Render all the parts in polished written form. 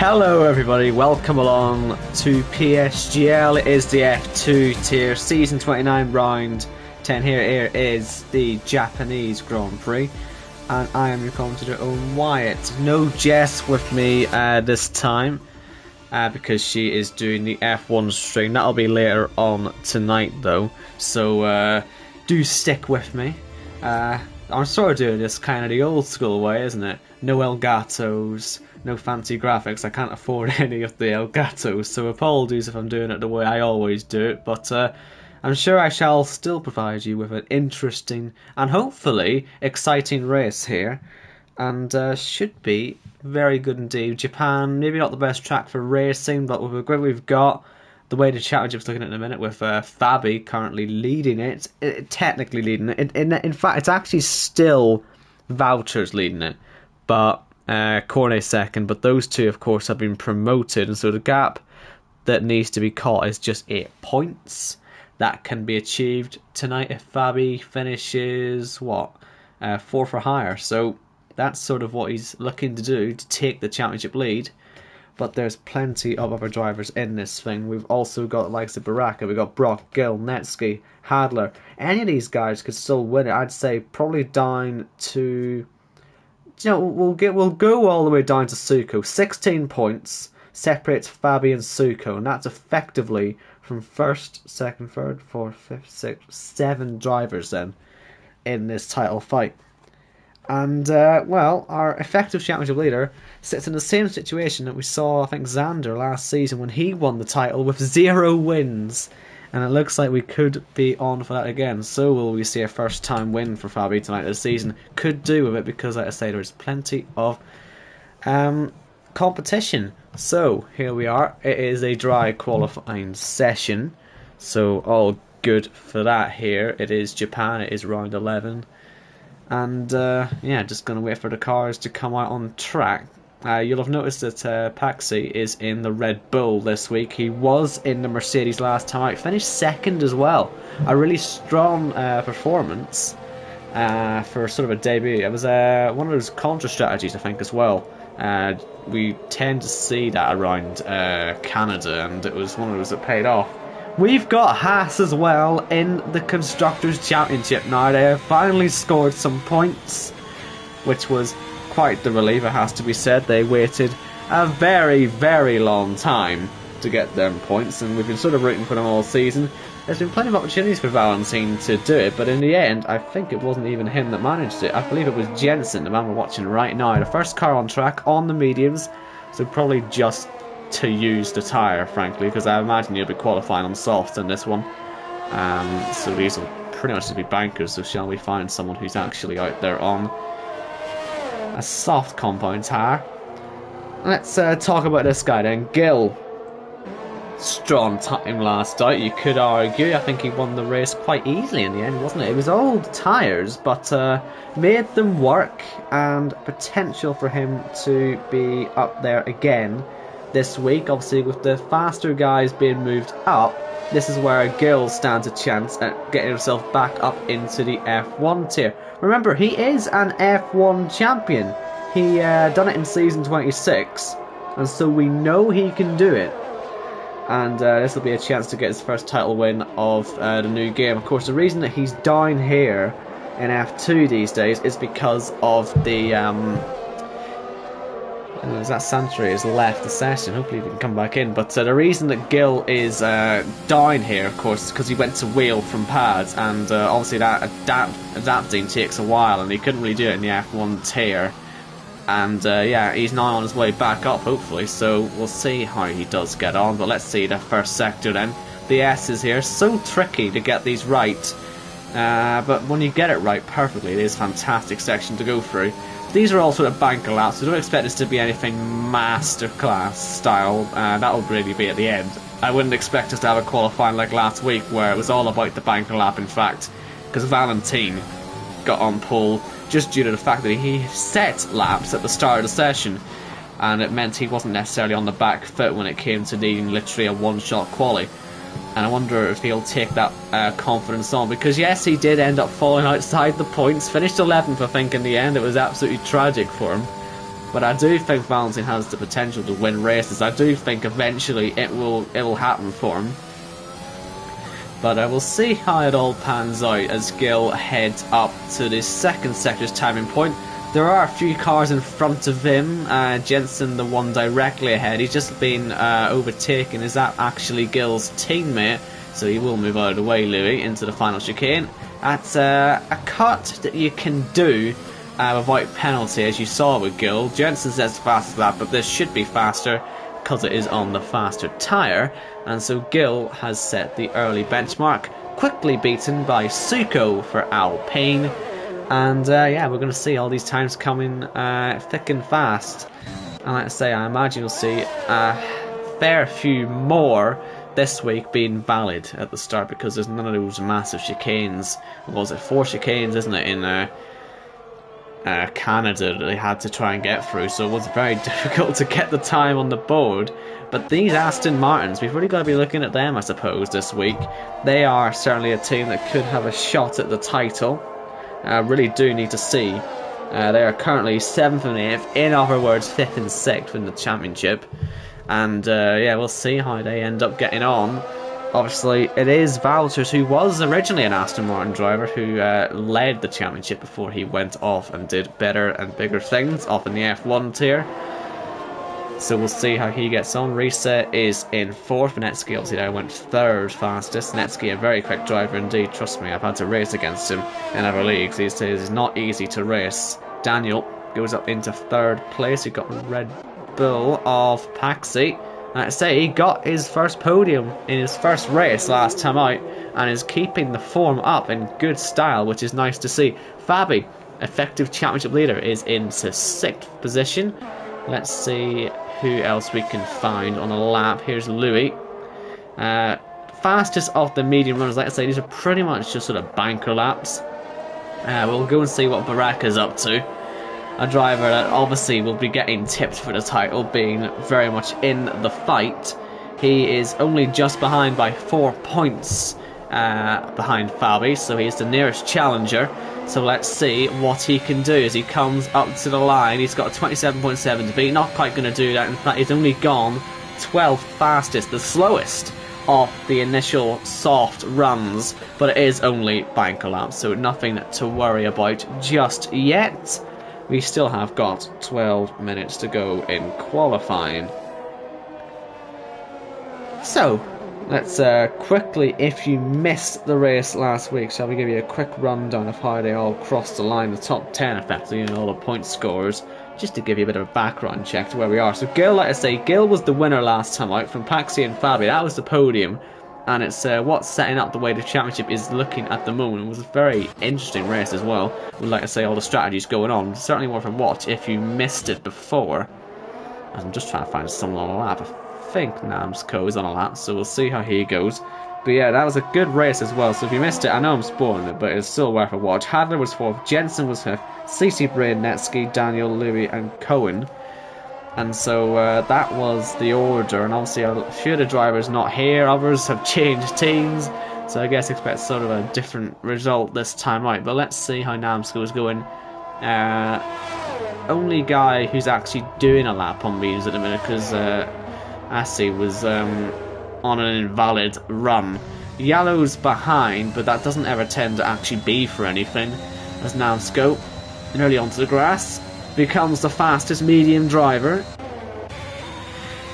Hello everybody, welcome along to PSGL. It is the F2 tier, season 29, round 10. Here is the Japanese Grand Prix, and I am your commentator Owen Wyatt. No Jess with me this time, because she is doing the F1 stream. That'll be later on tonight though, so do stick with me. I'm sort of doing this kind of the old school way, isn't it? No Elgatos, no fancy graphics. I can't afford any of the Elgatos, so apologies if I'm doing it the way I always do it, but I'm sure I shall still provide you with an interesting and hopefully exciting race here, and should be very good indeed. Japan, maybe not the best track for racing, but with the grid we've got, the way the championship's looking at the minute, with Fabi currently leading it, technically leading it. In fact, it's actually still Vouchers leading it, but Cornet second. But those two, of course, have been promoted, and so the gap that needs to be caught is just 8 points. That can be achieved tonight if Fabi finishes, 4th or higher. So that's sort of what he's looking to do, to take the championship lead. But there's plenty of other drivers in this thing. We've also got the likes of Baraka, we've got Brock, Gill, Netsky, Hadler. Any of these guys could still win it. I'd say probably down to, we'll go all the way down to Suko. 16 points separates Fabi and Suko, and that's effectively from first, second, third, fourth, fifth, sixth, 7 drivers then in this title fight. And, our effective championship leader sits in the same situation that we saw, I think, Xander last season when he won the title with 0 wins. And it looks like we could be on for that again. So will we see a first-time win for Fabi tonight this season? Could do with it because, like I say, there's plenty of competition. So, here we are. It is a dry qualifying session. So, all good for that here. It is Japan. It is round 11. And just going to wait for the cars to come out on track. You'll have noticed that Paxi is in the Red Bull this week. He was in the Mercedes last time out, finished second as well. A really strong performance for sort of a debut. It was one of those contra strategies, I think, as well. We tend to see that around Canada, and it was one of those that paid off. We've got Haas as well in the Constructors' Championship now. They have finally scored some points, which was quite the relief, it has to be said. They waited a very, very long time to get them points, and we've been sort of rooting for them all season. There's been plenty of opportunities for Valentine to do it, but in the end, I think it wasn't even him that managed it. I believe it was Jensen, the man we're watching right now. The first car on track, on the mediums, so probably just to use the tyre, frankly, because I imagine you'll be qualifying on softs in this one. So these will pretty much just be bankers, so shall we find someone who's actually out there on a soft compound tyre. Let's talk about this guy then, Gill. Strong time last out, you could argue. I think he won the race quite easily in the end, wasn't it? It was old tyres, but made them work, and potential for him to be up there again this week. Obviously, with the faster guys being moved up, this is where Gill stands a chance at getting himself back up into the F1 tier. Remember, he is an F1 champion. He done it in season 26, and so we know he can do it. And this will be a chance to get his first title win of the new game. Of course, the reason that he's down here in F2 these days is because of the that Santry has left the session. Hopefully he can come back in. But the reason that Gill is down here, of course, is because he went to wheel from pads, and obviously that adapting takes a while, and he couldn't really do it in the F1 tier. And he's now on his way back up, hopefully, so we'll see how he does get on. But let's see the first sector then. The S is here. So tricky to get these right, but when you get it right perfectly, it is a fantastic section to go through. These are all sort of banker laps, so don't expect this to be anything masterclass style. That will really be at the end. I wouldn't expect us to have a qualifying like last week, where it was all about the banker lap, in fact, because Valentine got on pole just due to the fact that he set laps at the start of the session, and it meant he wasn't necessarily on the back foot when it came to needing literally a one-shot quali. And I wonder if he'll take that confidence on, because yes, he did end up falling outside the points, finished 11th I think in the end. It was absolutely tragic for him, But I do think Valentin has the potential to win races. I do think eventually it will happen for him. But we'll see how it all pans out as Gil heads up to the second sector's timing point. There are a few cars in front of him. Jensen, the one directly ahead, he's just been overtaken. Is that actually Gil's teammate? So he will move out of the way, Louis, into the final chicane. That's a cut that you can do without penalty, as you saw with Gil. Jensen's as fast as that, but this should be faster because it is on the faster tyre. And so Gil has set the early benchmark, quickly beaten by Suko for Alpine. And yeah, we're going to see all these times coming thick and fast. And like I say, I imagine you'll see a fair few more this week being valid at the start, because there's none of those massive chicanes. What was it, 4 chicanes, isn't it, in Canada that they had to try and get through, so it was very difficult to get the time on the board. But these Aston Martins, we've really got to be looking at them, I suppose, this week. They are certainly a team that could have a shot at the title. I really do need to see. They are currently 7th and 8th, in other words 5th and 6th in the championship. And yeah, we'll see how they end up getting on. Obviously, it is Valtters, who was originally an Aston Martin driver, who led the championship before he went off and did better and bigger things off in the F1 tier. So we'll see how he gets on. Reset is in 4th. Venetsky obviously now went 3rd fastest. Venetsky, a very quick driver indeed, trust me, I've had to race against him in other leagues these days. It's not easy to race. Daniel goes up into 3rd place. He got Red Bull of Paxi. Like I say, he got his first podium in his first race last time out and is keeping the form up in good style, which is nice to see. Fabi, effective championship leader, is into 6th position. Let's see who else we can find on a lap. Here's Louis. Fastest of the medium runners. Like I say, these are pretty much just sort of banker laps. We'll go and see what Baraka's up to. A driver that obviously will be getting tipped for the title, being very much in the fight. He is only just behind by 4 points behind Fabi, so he's the nearest challenger. So let's see what he can do as he comes up to the line. He's got a 27.7 to beat, not quite going to do that. In fact, he's only gone 12th fastest, the slowest of the initial soft runs, but it is only banker laps, so nothing to worry about just yet. We still have got 12 minutes to go in qualifying. So, let's quickly, if you missed the race last week, shall we give you a quick rundown of how they all crossed the line, the top 10 effectively, and all the point scores, just to give you a bit of a background check to where we are. So Gil, like I say, Gil was the winner last time out from Paxi and Fabi. That was the podium. And it's what's setting up the way the championship is looking at the moment. It was a very interesting race as well, with, like I say, all the strategies going on. Certainly worth a watch if you missed it before. I'm just trying to find someone on a lap. I think Namsco is on a lap, so we'll see how he goes. But yeah, that was a good race as well, so if you missed it, I know I'm spoiling it, but it's still worth a watch. Hadler was 4th, Jensen was 5th, CC Brain, Netsky, Daniel, Louis and Cohen. And so that was the order, and obviously a few of the drivers not here, others have changed teams, so I guess expect sort of a different result this time out. But let's see how Namsco is going. Only guy who's actually doing a lap on mediums at the minute, because Assi was on an invalid run. Yellow's behind, but that doesn't ever tend to actually be for anything, as Namsco, nearly onto the grass, becomes the fastest medium driver.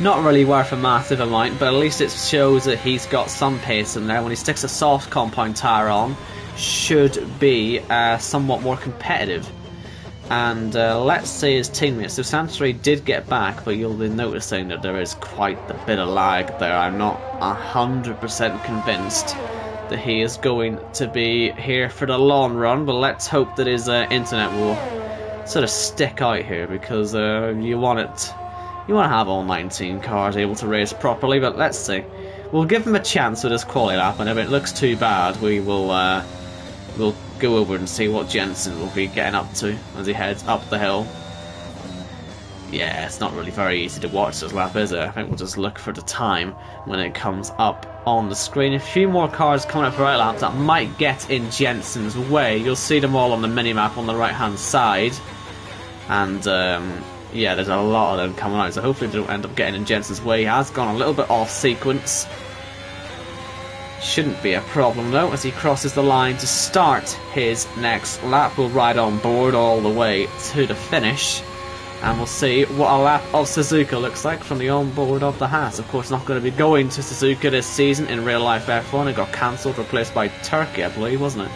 Not really worth a massive amount, but at least it shows that he's got some pace in there. When he sticks a soft compound tyre on, should be somewhat more competitive. And let's see his teammates. So Santori did get back, but you'll be noticing that there is quite a bit of lag there. I'm not 100% convinced that he is going to be here for the long run, but let's hope that his internet will sort of stick out here, because you want to have all 19 cars able to race properly. But let's see, we'll give him a chance with this quali lap, and if it looks too bad, we will we'll go over and see what Jensen will be getting up to as he heads up the hill. Yeah, it's not really very easy to watch this lap, is it? I think we'll just look for the time when it comes up on the screen. A few more cars coming up for right laps that might get in Jensen's way. You'll see them all on the minimap on the right hand side. And Yeah, there's a lot of them coming out, so hopefully they don't end up getting in Jensen's way. He has gone a little bit off sequence. Shouldn't be a problem though, as he crosses the line to start his next lap. We'll ride on board all the way to the finish, and we'll see what a lap of Suzuka looks like from the onboard of the Haas. Of course, not going to be going to Suzuka this season in real life F1. It got cancelled, replaced by Turkey, I believe, wasn't it?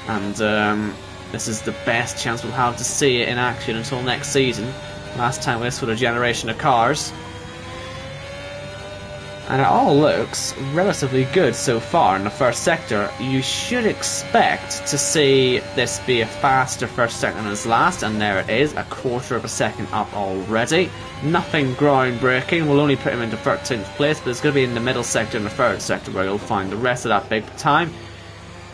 And this is the best chance we'll have to see it in action until next season. Last time with this sort of generation of cars. And it all looks relatively good so far in the first sector. You should expect to see this be a faster first sector than its last, and there it is, a quarter of a second up already. Nothing groundbreaking, we'll only put him into 13th place, but it's going to be in the middle sector and the third sector where you'll find the rest of that big time.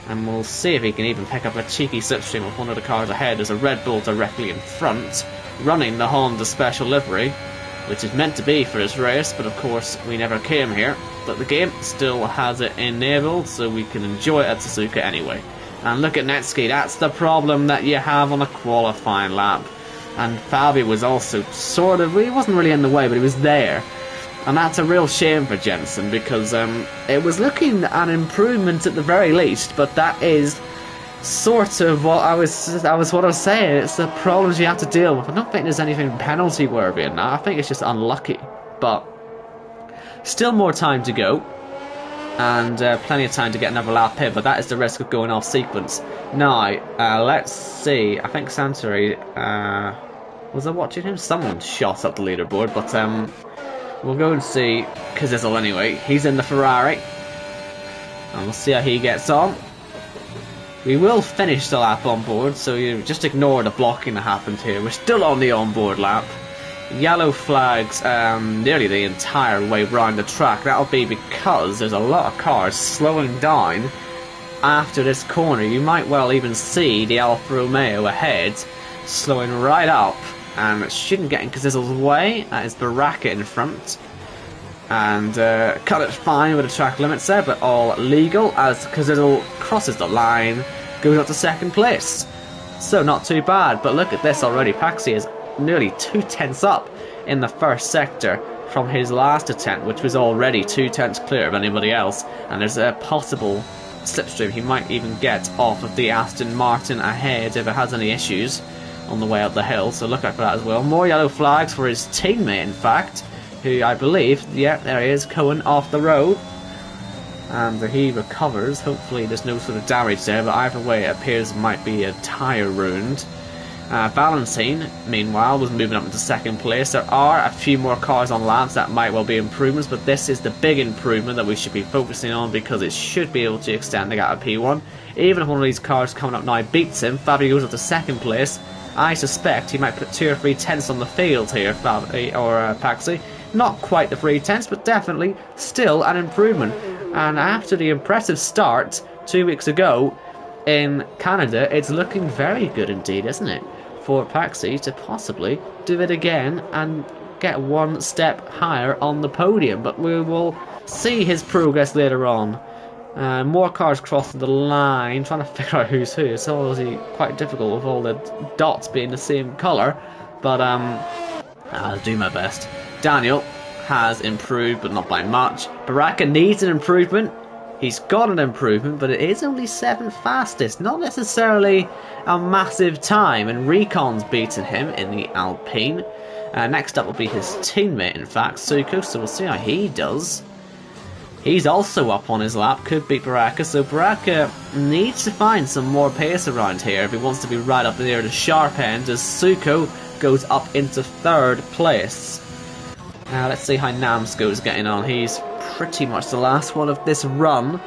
And we'll see if he can even pick up a cheeky slipstream with one of the cars ahead. There's a Red Bull directly in front, running the Honda special livery, which is meant to be for this race, but of course we never came here. But the game still has it enabled, so we can enjoy it at Suzuka anyway. And look at Netski, that's the problem that you have on a qualifying lap. And Fabi was also sort of, he wasn't really in the way, but he was there. And that's a real shame for Jensen, because it was looking an improvement at the very least, but that is sort of what I was saying. It's the problems you have to deal with. I don't think there's anything penalty worthy in that. I think it's just unlucky. But still more time to go, and plenty of time to get another lap here. But that is the risk of going off sequence. Now, let's see. I think Santori, was I watching him? Someone shot up the leaderboard, but we'll go and see Cazzizzle anyway. He's in the Ferrari, and we'll see how he gets on. We will finish the lap on board, so you just ignore the blocking that happened here. We're still on the onboard lap. Yellow flags nearly the entire way around the track. That'll be because there's a lot of cars slowing down after this corner. You might well even see the Alfa Romeo ahead slowing right up, and it shouldn't get in Cazzizzle's way. That is Baraka in front. And cut it fine with the track limits there, but all legal as Cazzizzle crosses the line, goes up to second place. So not too bad, but look at this already. Paxi is nearly 2/10 up in the first sector from his last attempt, which was already 2/10 clear of anybody else. And there's a possible slipstream he might even get off of the Aston Martin ahead if it has any issues on the way up the hill. So look out for that as well. More yellow flags for his teammate, in fact, who I believe, yeah, there he is, Cohen off the road. And he recovers. Hopefully there's no sort of damage there, but either way it appears might be a tyre ruined. Valentine, meanwhile, was moving up into second place. There are a few more cars on laps that might well be improvements, but this is the big improvement that we should be focusing on, because it should be able to extend the gap of P1. Even if one of these cars coming up now beats him, Fabio goes up to second place. I suspect he might put 2 or 3 tenths on the field here, Paxi. Not quite the 3 tenths, but definitely still an improvement. And after the impressive start 2 weeks ago in Canada, it's looking very good indeed, isn't it? For Paxi to possibly do it again and get 1 step higher on the podium. But we will see his progress later on. More cars crossing the line, trying to figure out who's who. It's obviously quite difficult with all the dots being the same colour, but I'll do my best. Daniel has improved, but not by much. Baraka needs an improvement. He's got an improvement, but it is only 7th fastest. Not necessarily a massive time, and Recon's beaten him in the Alpine. Next up will be his teammate, in fact, Suko, so we'll see how he does. He's also up on his lap, could beat Baraka, so Baraka needs to find some more pace around here if he wants to be right up near the sharp end, as Suko goes up into 3rd place. Now let's see how Namsko's getting on. He's pretty much the last one of this run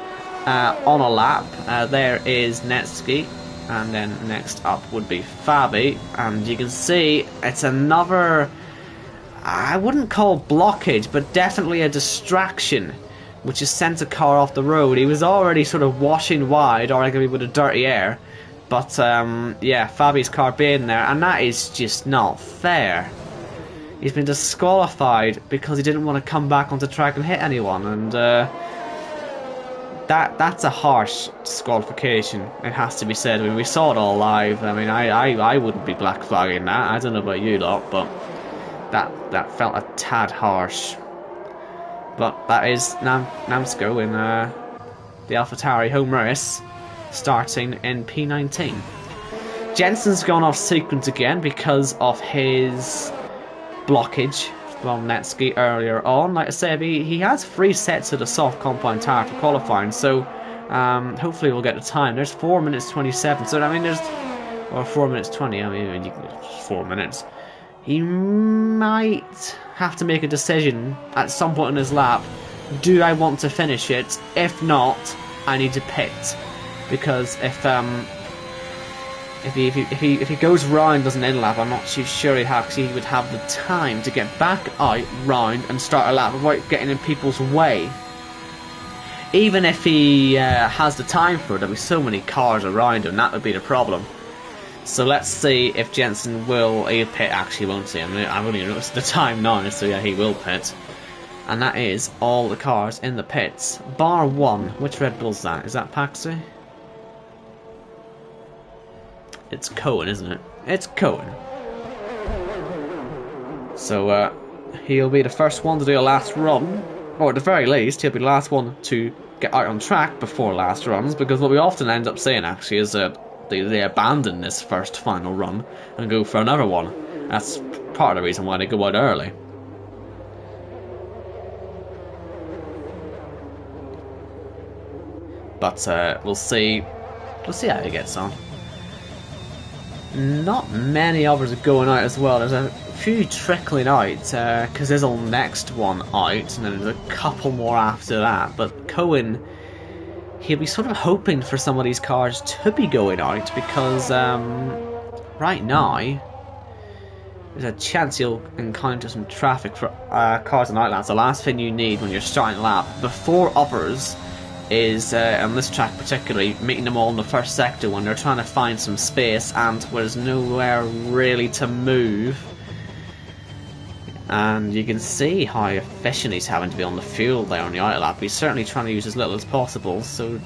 on a lap. There is Netski, and then next up would be Fabi, and you can see it's another, I wouldn't call blockage, but definitely a distraction, which has sent a car off the road. He was already sort of washing wide, arguably with a dirty air, but yeah, Fabi's car being there, and that is just not fair. He's been disqualified because he didn't want to come back onto track and hit anyone, and that's a harsh disqualification, it has to be said. I mean, we saw it all live. I mean, I wouldn't be black flagging that. I don't know about you lot, but That felt a tad harsh. But that is Namsko in the AlphaTauri home race, starting in P19. Jensen's gone off sequence again because of his blockage from Netsky earlier on. Like I said, he has 3 sets of the soft compound tire for qualifying, so hopefully we'll get the time. There's 4 minutes 27, so I mean there's, or 4 minutes 20. I mean, 4 minutes. He might have to make a decision at some point in his lap. Do I want to finish it? If not, I need to pit, because if he goes round as an in lap, I'm not too sure he would have the time to get back out round and start a lap without getting in people's way. Even if he has the time for it, there'll be so many cars around him, that would be the problem. So let's see if Jensen will. He'll pit, actually, won't he? I mean, I've only noticed the time now, so yeah, he will pit. And that is all the cars in the pits. Bar 1. Which Red Bull's that? Is that Paxi? It's Cohen, isn't it? It's Cohen. So he'll be the first one to do a last run, or at the very least, he'll be the last one to get out on track before last runs, because what we often end up saying actually is that they abandon this first final run and go for another one. That's part of the reason why they go out early. But we'll see how he gets on. Not many others are going out as well. There's a few trickling out, because there's the next one out, and then there's a couple more after that. But Cohen, he'll be sort of hoping for some of these cars to be going out, because right now there's a chance you'll encounter some traffic for cars on outlaps. The last thing you need when you're starting a lap before others is, on this track particularly, meeting them all in the first sector when they're trying to find some space and there's nowhere really to move. And you can see how efficient he's having to be on the fuel there on the outlap. He's certainly trying to use as little as possible, so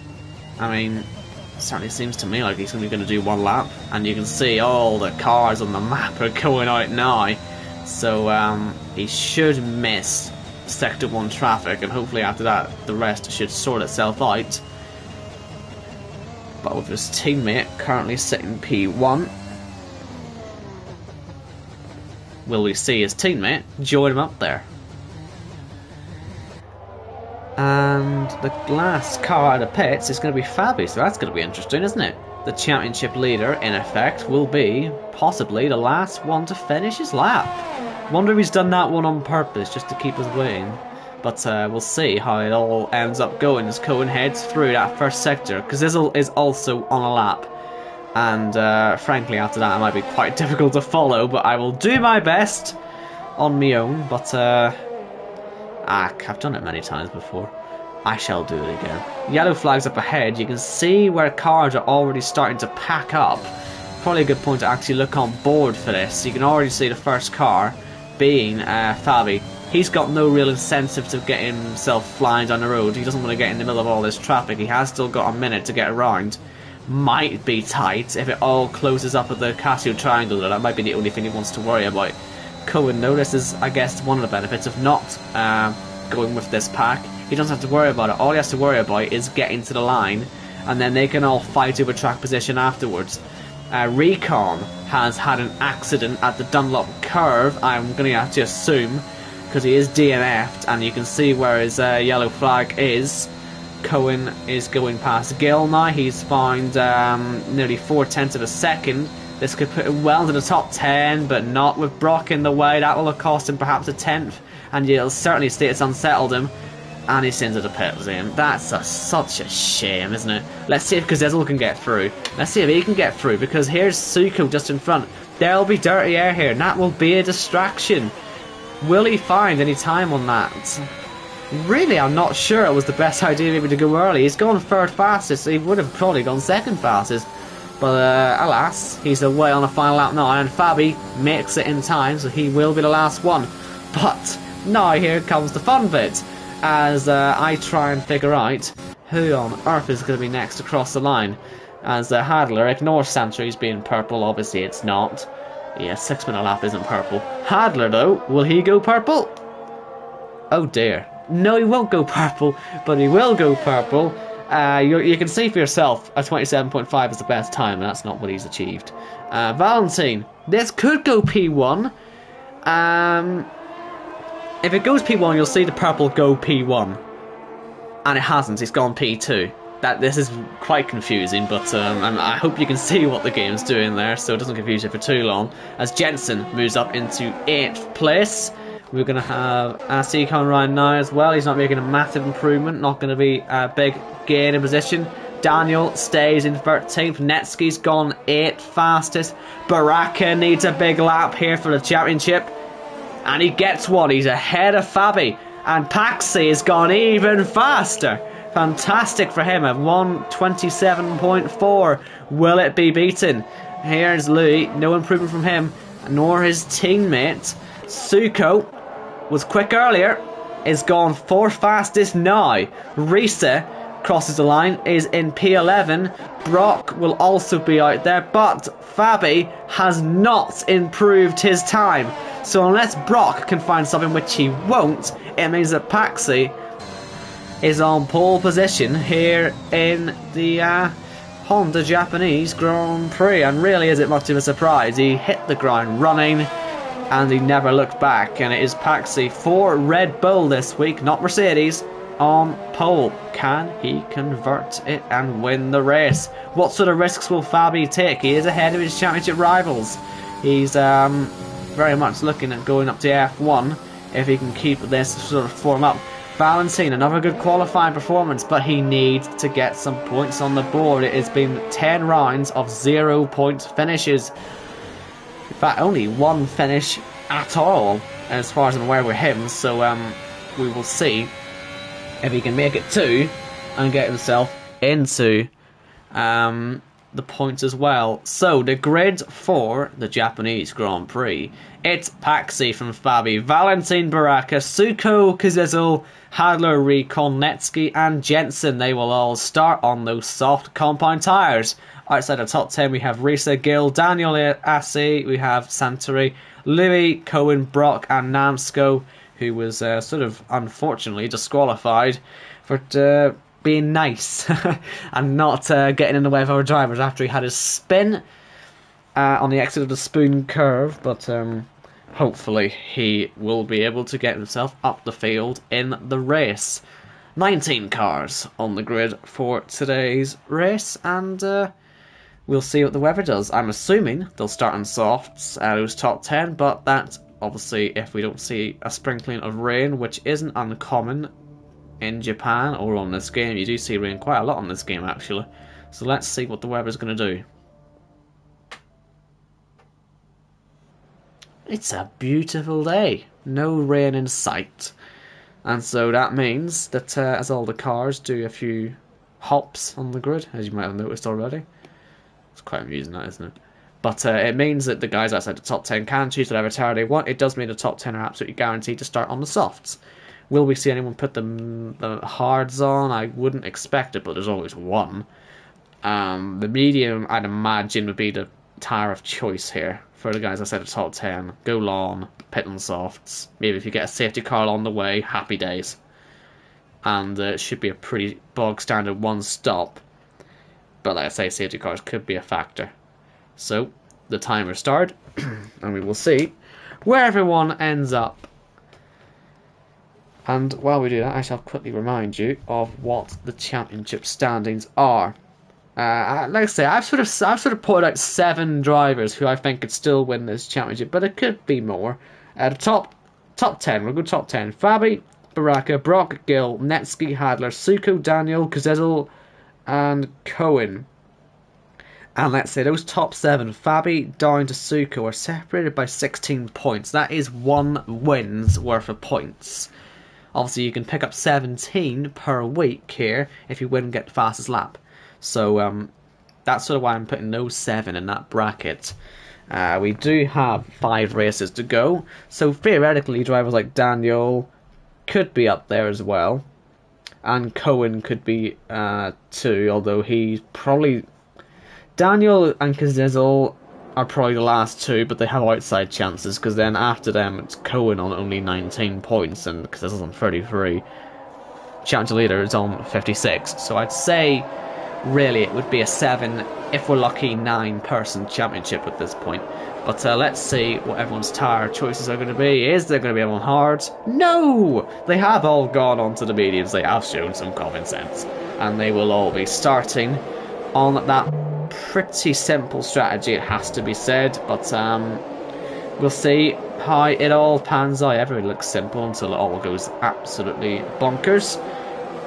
I mean, it certainly seems to me like he's only going to do 1 lap, and you can see all the cars on the map are going out now, so he should miss Sector 1 traffic, and hopefully after that the rest should sort itself out. But with his teammate currently sitting P1, will we see his teammate join him up there? And the last car out of pits is going to be Fabi, so that's going to be interesting, isn't it? The championship leader, in effect, will be possibly the last one to finish his lap. Wonder if he's done that one on purpose, just to keep us waiting. But we'll see how it all ends up going as Cohen heads through that first sector, because Zizzle is also on a lap. And frankly, after that, it might be quite difficult to follow, but I will do my best on my own. But I've done it many times before. I shall do it again. Yellow flags up ahead. You can see where cars are already starting to pack up. Probably a good point to actually look on board for this. You can already see the first car being Fabi. He's got no real incentive to get himself flying down the road. He doesn't want to get in the middle of all this traffic. He has still got a minute to get around. Might be tight if it all closes up at the Casio Triangle. That might be the only thing he wants to worry about. Cohen, though, this is, I guess, one of the benefits of not going with this pack. He doesn't have to worry about it. All he has to worry about is getting to the line, and then they can all fight over track position afterwards. Recon has had an accident at the Dunlop curve, I'm going to have to assume, because he is DNF'd, and you can see where his yellow flag is. Cohen is going past Gill now. He's found nearly 4/10 of a second. This could put him well into the top 10, but not with Brock in the way. That will have cost him perhaps a 10th, and you'll certainly see it's unsettled him. And he's into the pit lane. That's such a shame, isn't it? Let's see if Gazizzle can get through. Let's see if he can get through, because here's Suko just in front. There'll be dirty air here, and that will be a distraction. Will he find any time on that? Really, I'm not sure it was the best idea maybe to go early. He's gone 3rd fastest, so he would have probably gone 2nd fastest. But alas, he's away on a final lap now, and Fabi makes it in time, so he will be the last one. But now here comes the fun bit, as I try and figure out who on earth is going to be next to cross the line. As Hadler ignores Santry's being purple, obviously it's not. Yeah, 6-minute lap isn't purple. Hadler, though, will he go purple? Oh dear. No, he won't go purple, but he will go purple. You can see for yourself, a 27.5 is the best time, and that's not what he's achieved. Valentine, this could go P1. If it goes P1, you'll see the purple go P1. And it hasn't, it's gone P2. This is quite confusing, but I hope you can see what the game's doing there, so it doesn't confuse you for too long. As Jensen moves up into 8th place, we're going to have AC coming around now as well. He's not making a massive improvement, not going to be a big gain in position. Daniel stays in 13th. Netsky's gone 8th fastest. Baraka needs a big lap here for the championship. And he gets one. He's ahead of Fabi. And Paxi has gone even faster. Fantastic for him at 1:27.4. Will it be beaten? Here's Louis. No improvement from him, nor his teammate. Suko was quick earlier. Is gone 4th fastest now. Risa crosses the line, is in P11. Brock will also be out there, but Fabi has not improved his time. So unless Brock can find something, which he won't, it means that Paxi is on pole position here in the Honda Japanese Grand Prix. And really, is it much of a surprise? He hit the ground running and he never looked back. And it is Paxi for Red Bull this week, not Mercedes, on pole. Can he convert it and win the race? What sort of risks will Fabi take? He is ahead of his championship rivals. He's very much looking at going up to F1 if he can keep this sort of form up. Valentine, another good qualifying performance, but he needs to get some points on the board. It has been 10 rounds of 0-point finishes. In fact, only one finish at all, as far as I'm aware, with him. So we will see if he can make it 2 and get himself into the points as well. So the grid for the Japanese Grand Prix: it's Paxi from Fabi, Valentine, Baraka, Suko, Kazizel, Hadler, Recon, Netsky and Jensen. They will all start on those soft compound tyres. Outside the top 10 we have Risa, Gill, Daniel, Assi, we have Santori, Louis, Cohen, Brock and Namsko, who was sort of unfortunately disqualified for being nice and not getting in the way of our drivers after he had his spin on the exit of the Spoon Curve, but hopefully he will be able to get himself up the field in the race. 19 cars on the grid for today's race, and we'll see what the weather does. I'm assuming they'll start on softs, those top 10, but that obviously if we don't see a sprinkling of rain, which isn't uncommon in Japan or on this game. You do see rain quite a lot on this game actually. So let's see what the weather's going to do. It's a beautiful day. No rain in sight. And so that means that as all the cars do a few hops on the grid, as you might have noticed already. It's quite amusing that, isn't it? But it means that the guys outside the top 10 can choose whatever tyre they want. It does mean the top 10 are absolutely guaranteed to start on the softs. Will we see anyone put the hards on? I wouldn't expect it, but there's always one. The medium, I'd imagine, would be the tyre of choice here for the guys outside the top 10. Go long, pit on softs. Maybe if you get a safety car on the way, happy days. And it should be a pretty bog standard one stop. But like I say, safety cars could be a factor. So the timer started, and we will see where everyone ends up. And while we do that, I shall quickly remind you of what the championship standings are. Like I say, I've sort of put out 7 drivers who I think could still win this championship, but it could be more. The top 10, we'll go top 10. Fabi, Baraka, Brock, Gill, Netsky, Hadler, Suko, Daniel, Kazizel, and Cohen. And let's say those top 7, Fabi down to Suko, are separated by 16 points. That is 1 win's worth of points. Obviously, you can pick up 17 per week here if you win and get the fastest lap. So that's sort of why I'm putting those 7 in that bracket. We do have 5 races to go, so theoretically drivers like Daniel could be up there as well, and Cohen could be too, although he's probably... Daniel and Kazizel are probably the last two, but they have outside chances, because then after them it's Cohen on only 19 points, and because this is on 33, Championship leader is on 56. So I'd say really it would be a 7, if we're lucky, 9-person championship at this point. But let's see what everyone's tire choices are going to be. Is there going to be anyone hard? No! They have all gone onto the mediums. They have shown some common sense. And they will all be starting on that pretty simple strategy, it has to be said. But we'll see how it all pans out. Everything looks simple until it all goes absolutely bonkers.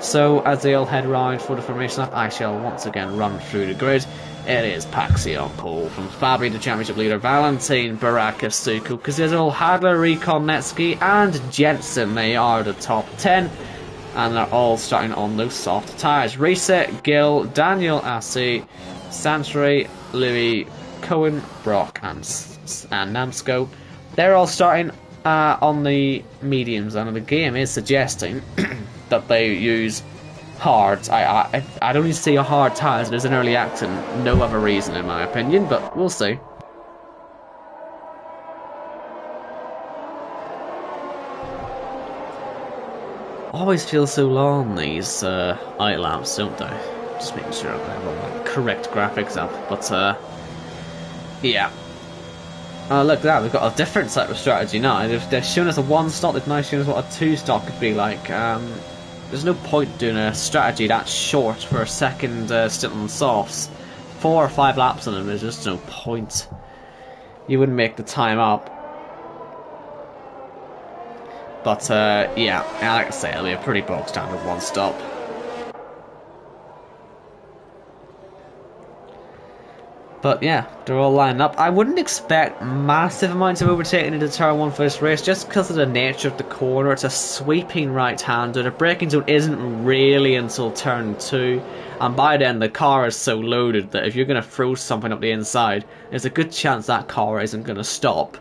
So as they all head round for the formation up, I shall once again run through the grid. It is Paxi on pole, from Fabi the championship leader, Valentine, Baraka, Suko, Kazizol, Hadler, Recon, Netsky and Jensen. They are the top 10 and they're all starting on those soft tyres. Reset, Gill, Daniel, Assi, Santry, Louis, Cohen, Brock and Namsko. They're all starting on the mediums, and the game is suggesting that they use hards. I don't need to see a hard tyres. There's an early accident. No other reason, in my opinion, but we'll see. Always feel so long, these eye lamps, don't they? Just making sure I have all the correct graphics up. But yeah. Look at that, we've got a different type of strategy now. They've shown us a 1-stop, they've now shown us what a 2-stop could be like. There's no point doing a strategy that short for a second stint on softs. 4 or 5 laps on them, there's just no point. You wouldn't make the time up. But yeah, like I say, it'll be a pretty bog standard 1-stop. But yeah, they're all lined up. I wouldn't expect massive amounts of overtaking into turn 1 for this race, just because of the nature of the corner. It's a sweeping right-hander. The braking zone isn't really until turn 2, and by then the car is so loaded that if you're going to throw something up the inside, there's a good chance that car isn't going to stop,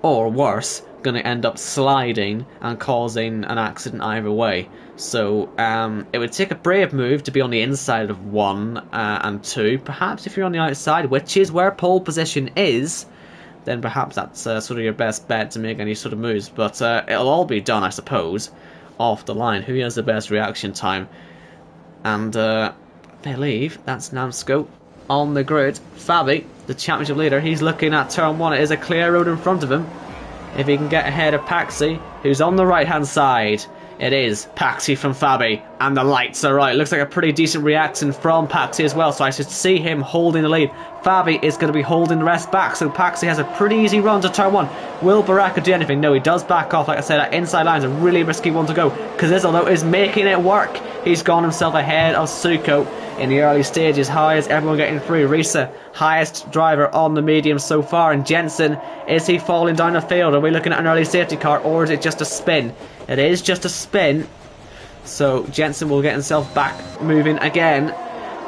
or worse, going to end up sliding and causing an accident either way. So it would take a brave move to be on the inside of 1 and 2. Perhaps if you're on the outside, which is where pole position is, then perhaps that's sort of your best bet to make any sort of moves. But it'll all be done, I suppose, off the line. Who has the best reaction time? And I believe that's Namsko on the grid. Fabi, the championship leader, he's looking at turn 1. It is a clear road in front of him. If he can get ahead of Paxi, who's on the right hand side. It is Paxi from Fabi, and the lights are right. Looks like a pretty decent reaction from Paxi as well, so I should see him holding the lead. Fabi is going to be holding the rest back, so Paxi has a pretty easy run to turn 1. Will Baraka do anything? No, he does back off. Like I said, that inside line is a really risky one to go, because this, although, is making it work. He's gone himself ahead of Suko in the early stages. How is everyone getting through? Risa, highest driver on the medium so far, and Jensen, is he falling down the field? Are we looking at an early safety car, or is it just a spin? It is just a spin, so Jensen will get himself back moving again,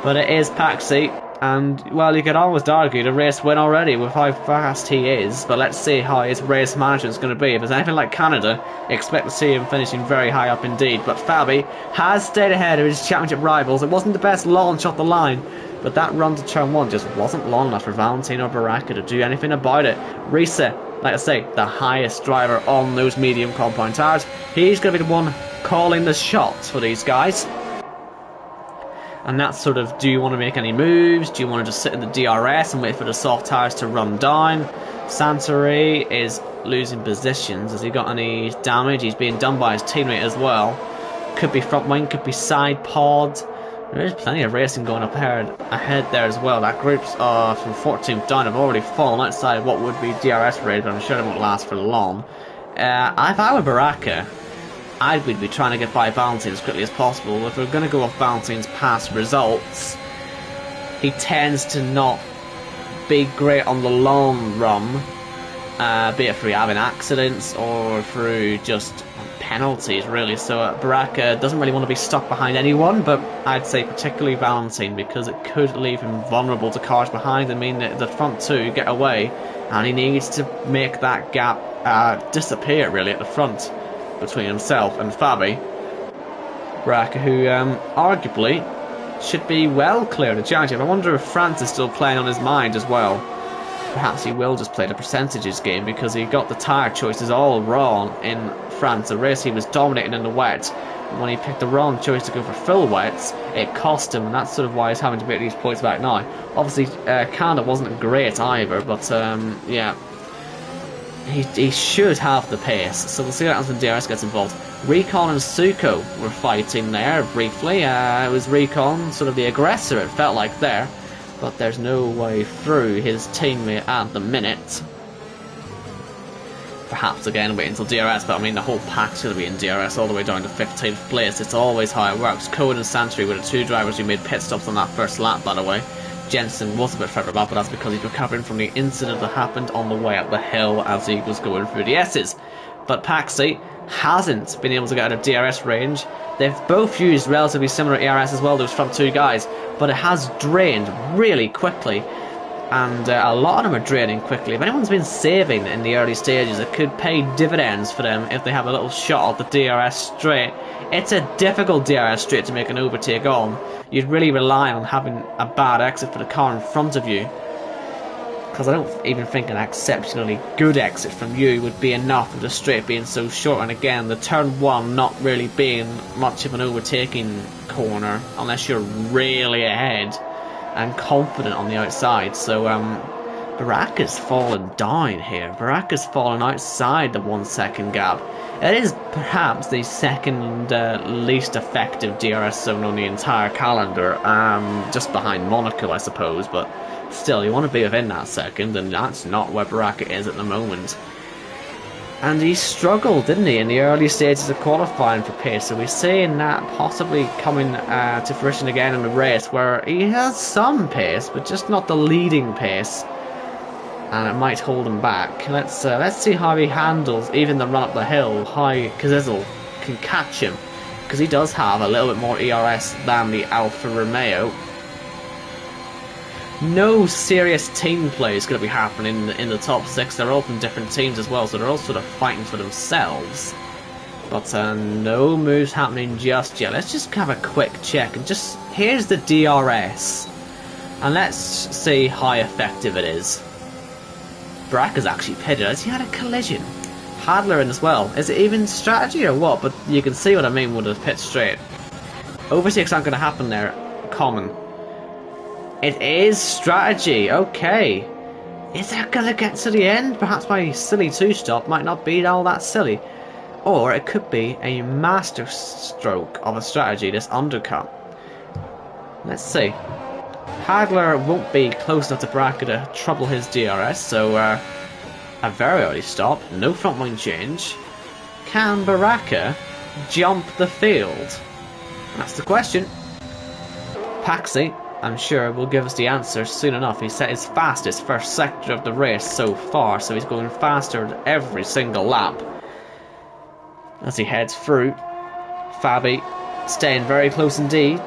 but it is Paxi, and well, you could almost argue the race win already with how fast he is, but let's see how his race management is going to be. If it's anything like Canada, expect to see him finishing very high up indeed. But Fabi has stayed ahead of his championship rivals. It wasn't the best launch off the line, but that run to turn 1 just wasn't long enough for Valentine or Baraka to do anything about it. Risa, like I say, the highest driver on those medium compound tyres. He's going to be the one calling the shots for these guys. And that's sort of, do you want to make any moves? Do you want to just sit in the DRS and wait for the soft tyres to run down? Santori is losing positions. Has he got any damage? He's being done by his teammate as well. Could be front wing, could be side pod. There is plenty of racing going up ahead there as well. That group's from 14th down have already fallen outside what would be DRS raid, but I'm sure it won't last for long. If I were Baraka, I would be trying to get by Valentine as quickly as possible. If we're going to go off Valentine's past results, he tends to not be great on the long run, be it through having accidents or through just penalties, really. So Baraka doesn't really want to be stuck behind anyone, but I'd say particularly Valentine, because it could leave him vulnerable to cars behind and mean that the front two get away, and he needs to make that gap disappear, really, at the front between himself and Fabi. Baraka, who arguably should be well clear of the championship. I wonder if France is still playing on his mind as well. perhaps he will just play the percentages game because he got the tyre choices all wrong in France. The race he was dominating in the wet. When he picked the wrong choice to go for full wets, it cost him, and that's sort of why he's having to make these points back now. Obviously, Canada wasn't great either, but yeah, he should have the pace. So we'll see what happens when DRS gets involved. Recon and Suko were fighting there briefly. It was Recon, sort of the aggressor, it felt like there, but there's no way through his teammate at the minute. Perhaps again wait until DRS, but I mean the whole pack's going to be in DRS all the way down to 15th place. It's always how it works. Cohen and Santry were the two drivers who made pit stops on that first lap, by the way. Jensen was a bit further back, but that's because he's recovering from the incident that happened on the way up the hill as he was going through the S's. But Paxi hasn't been able to get out of DRS range. They've both used relatively similar ERS as well, those front two guys, but it has drained really quickly. And a lot of them are draining quickly. If anyone's been saving in the early stages, it could pay dividends for them if they have a little shot at the DRS straight. It's a difficult DRS straight to make an overtake on. You'd really rely on having a bad exit for the car in front of you, because I don't even think an exceptionally good exit from you would be enough with the straight being so short. And again, the turn one not really being much of an overtaking corner unless you're really ahead and confident on the outside. So Baraka's fallen down here. Baraka's fallen outside the 1 second gap. It is perhaps the second least effective DRS zone on the entire calendar, just behind Monaco I suppose, but still you want to be within that second, and that's not where Baraka is at the moment. And he struggled, didn't he, in the early stages of qualifying for pace, so we're seeing that possibly coming to fruition again in the race, where he has some pace, but just not the leading pace, and it might hold him back. Let's see how he handles even the run up the hill, how Cazizl can catch him, because he does have a little bit more ERS than the Alfa Romeo. No serious team play is going to be happening in the top 6. They're all from different teams as well, so they're all sort of fighting for themselves. But no moves happening just yet. Let's just have a quick check, and just here's the DRS, and let's see how effective it is. Baraka's actually pitted. Has he had a collision? Hadler in as well. Is it even strategy or what? But you can see what I mean with the pit straight. Overtakes aren't going to happen there. Common. It is strategy, okay. Is that going to get to the end? Perhaps my silly two-stop might not be all that silly. Or it could be a master stroke of a strategy, this undercut. Let's see. Hagler won't be close enough to Baraka to trouble his DRS, so a very early stop, no front wing change. Can Baraka jump the field? That's the question. Paxi, I'm sure, will give us the answer soon enough. He set his fastest first sector of the race so far, so he's going faster every single lap. As he heads through, Fabi staying very close indeed,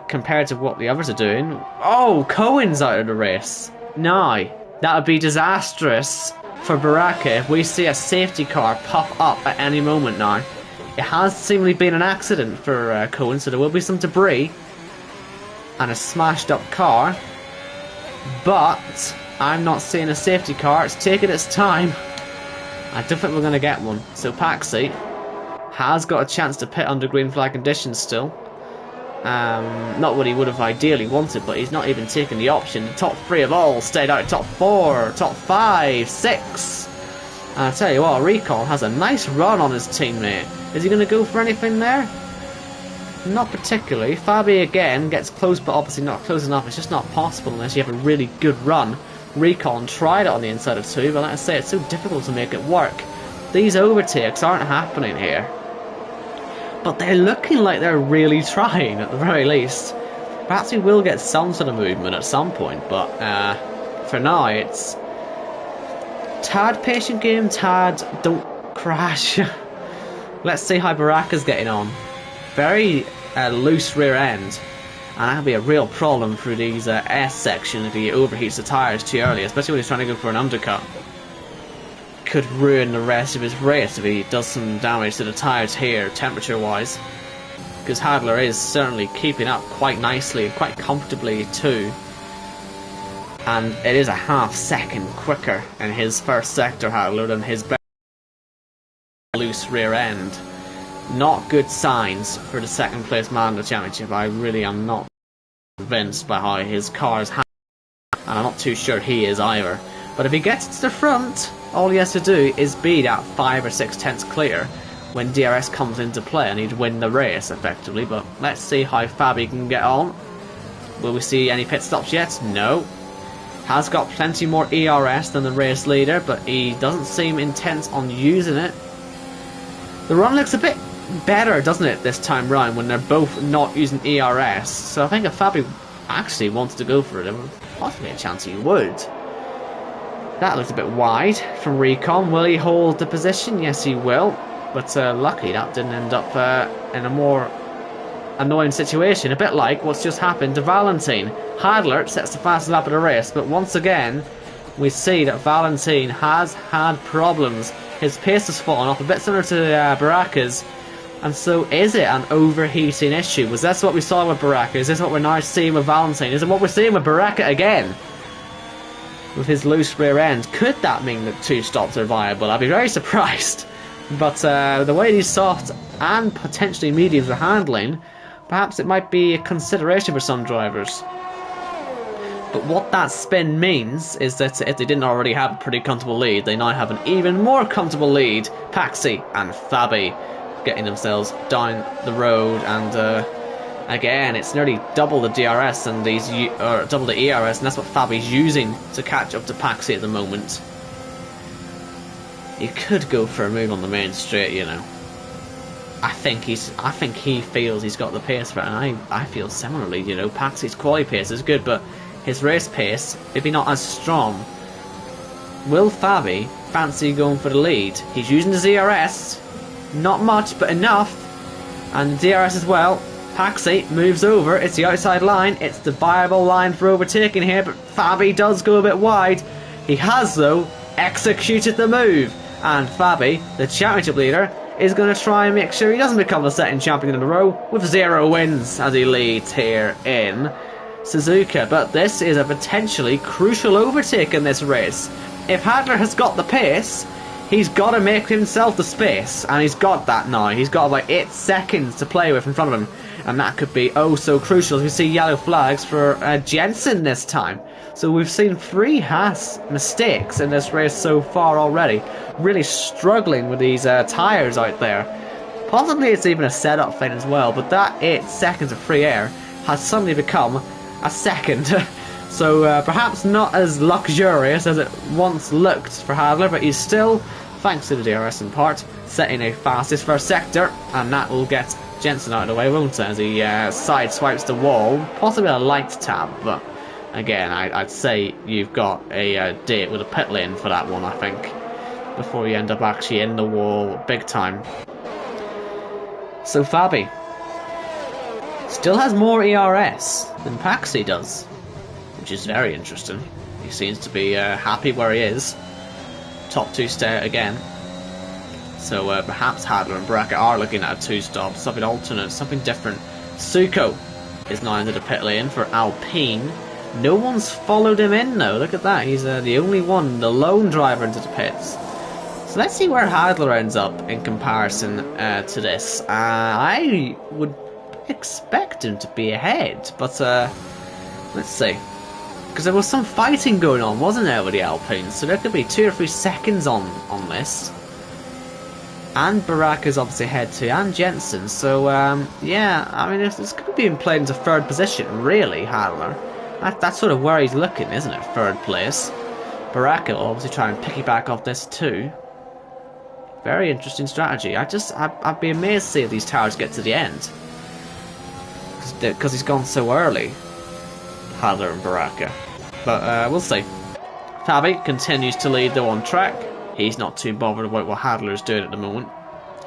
compared to what the others are doing. Oh, Cohen's out of the race. Now, that would be disastrous for Baraka if we see a safety car pop up at any moment now. It has seemingly been an accident for Cohen, so there will be some debris and a smashed up car, but I'm not seeing a safety car. It's taking its time. I don't think we're going to get one. So Paxi has got a chance to pit under green flag conditions still. Not what he would have ideally wanted, but he's not even taking the option. The top 3 of all stayed out. Top 4, top 5, 6. And I tell you what, Recon has a nice run on his teammate. Is he going to go for anything there? Not particularly. Fabi again gets close, but obviously not close enough. It's just not possible unless you have a really good run. Recon tried it on the inside of 2, but like I say, it's so difficult to make it work. These overtakes aren't happening here, but they're looking like they're really trying at the very least. Perhaps we will get some sort of movement at some point, but for now it's tad patient game, tad don't crash. Let's see how Baraka's getting on. Very loose rear end, and that'll be a real problem through these S section if he overheats the tyres too early, especially when he's trying to go for an undercut. Could ruin the rest of his race if he does some damage to the tyres here, temperature wise, because Hadler is certainly keeping up quite nicely and quite comfortably too. and it is a half-second quicker in his first sector, Hadler, than his loose rear end. Not good signs for the second place man in the championship. I really am not convinced by how his car is handled, and I'm not too sure he is either. But if he gets to the front, all he has to do is be that 5 or 6 tenths clear when DRS comes into play, and he'd win the race effectively. But let's see how Fabi can get on. Will we see any pit stops yet? No. Has got plenty more ERS than the race leader, but he doesn't seem intent on using it. The run looks a bit better, doesn't it, this time round when they're both not using ERS. So I think if Fabi actually wanted to go for it, there was possibly a chance he would. That looks a bit wide from Recon. Will he hold the position? Yes, he will. But luckily that didn't end up in a more annoying situation. A bit like what's just happened to Valentine. Hadler sets the fastest lap of the race, but once again we see that Valentine has had problems. His pace has fallen off, a bit similar to Baraka's. And so is it an overheating issue? Was this what we saw with Baraka? Is this what we're now seeing with Valentine? Is it what we're seeing with Baraka again? With his loose rear end. Could that mean that 2 stops are viable? I'd be very surprised. But the way these soft and potentially mediums are handling, perhaps it might be a consideration for some drivers. But what that spin means is that if they didn't already have a pretty comfortable lead, they now have an even more comfortable lead. Paxi and Fabi getting themselves down the road, and again, it's nearly double the DRS and double the ERS, and that's what Fabi's using to catch up to Paxi at the moment. He could go for a move on the main straight, you know. I think he feels he's got the pace for it, and I feel similarly, you know. Paxi's quality pace is good, but his race pace, maybe not as strong. Will Fabi fancy going for the lead? He's using his ERS, not much, but enough, and DRS as well. Paxi moves over, it's the outside line, it's the viable line for overtaking here, but Fabi does go a bit wide. He has, though, executed the move, and Fabi, the championship leader, is going to try and make sure he doesn't become the second champion in a row with 0 wins as he leads here in Suzuka. But this is a potentially crucial overtake in this race. If Hadler has got the pace, he's got to make himself the space, and he's got that now. He's got about 8 seconds to play with in front of him, and that could be oh so crucial as we see yellow flags for Jensen this time. So we've seen 3 Haas mistakes in this race so far already. Really struggling with these tyres out there. Possibly it's even a setup thing as well, but that 8 seconds of free air has suddenly become a second. So perhaps not as luxurious as it once looked for Hadler, but he's still, thanks to the DRS in part, setting a fastest first sector, and that will get Jensen out of the way, won't it, as he sideswipes the wall. Possibly a light tap, but again, I'd say you've got a date with a pit lane for that one, I think, before you end up actually in the wall big time. So Fabi still has more ERS than Paxi does, which is very interesting. He seems to be happy where he is. Top 2 stay out again. So perhaps Hadler and Baraka are looking at a 2-stop, something alternate, something different. Suko is now into the pit lane for Alpine. No one's followed him in though, look at that, he's the only one, the lone driver into the pits. So let's see where Hadler ends up in comparison to this. I would expect him to be ahead, but let's see. Because there was some fighting going on, wasn't there, with the Alpines, so there could be 2 or 3 seconds on this. And Baraka's obviously ahead too, and Jensen, so yeah, I mean, this could be played into 3rd position, really, Hadler. That's sort of where he's looking, isn't it? 3rd place. Baraka will obviously try and piggyback off this too. Very interesting strategy. I'd be amazed to see if these tires get to the end, because he's gone so early, Hadler and Baraka. But we'll see. Fabi continues to lead though on track. He's not too bothered about what Hadler's doing at the moment.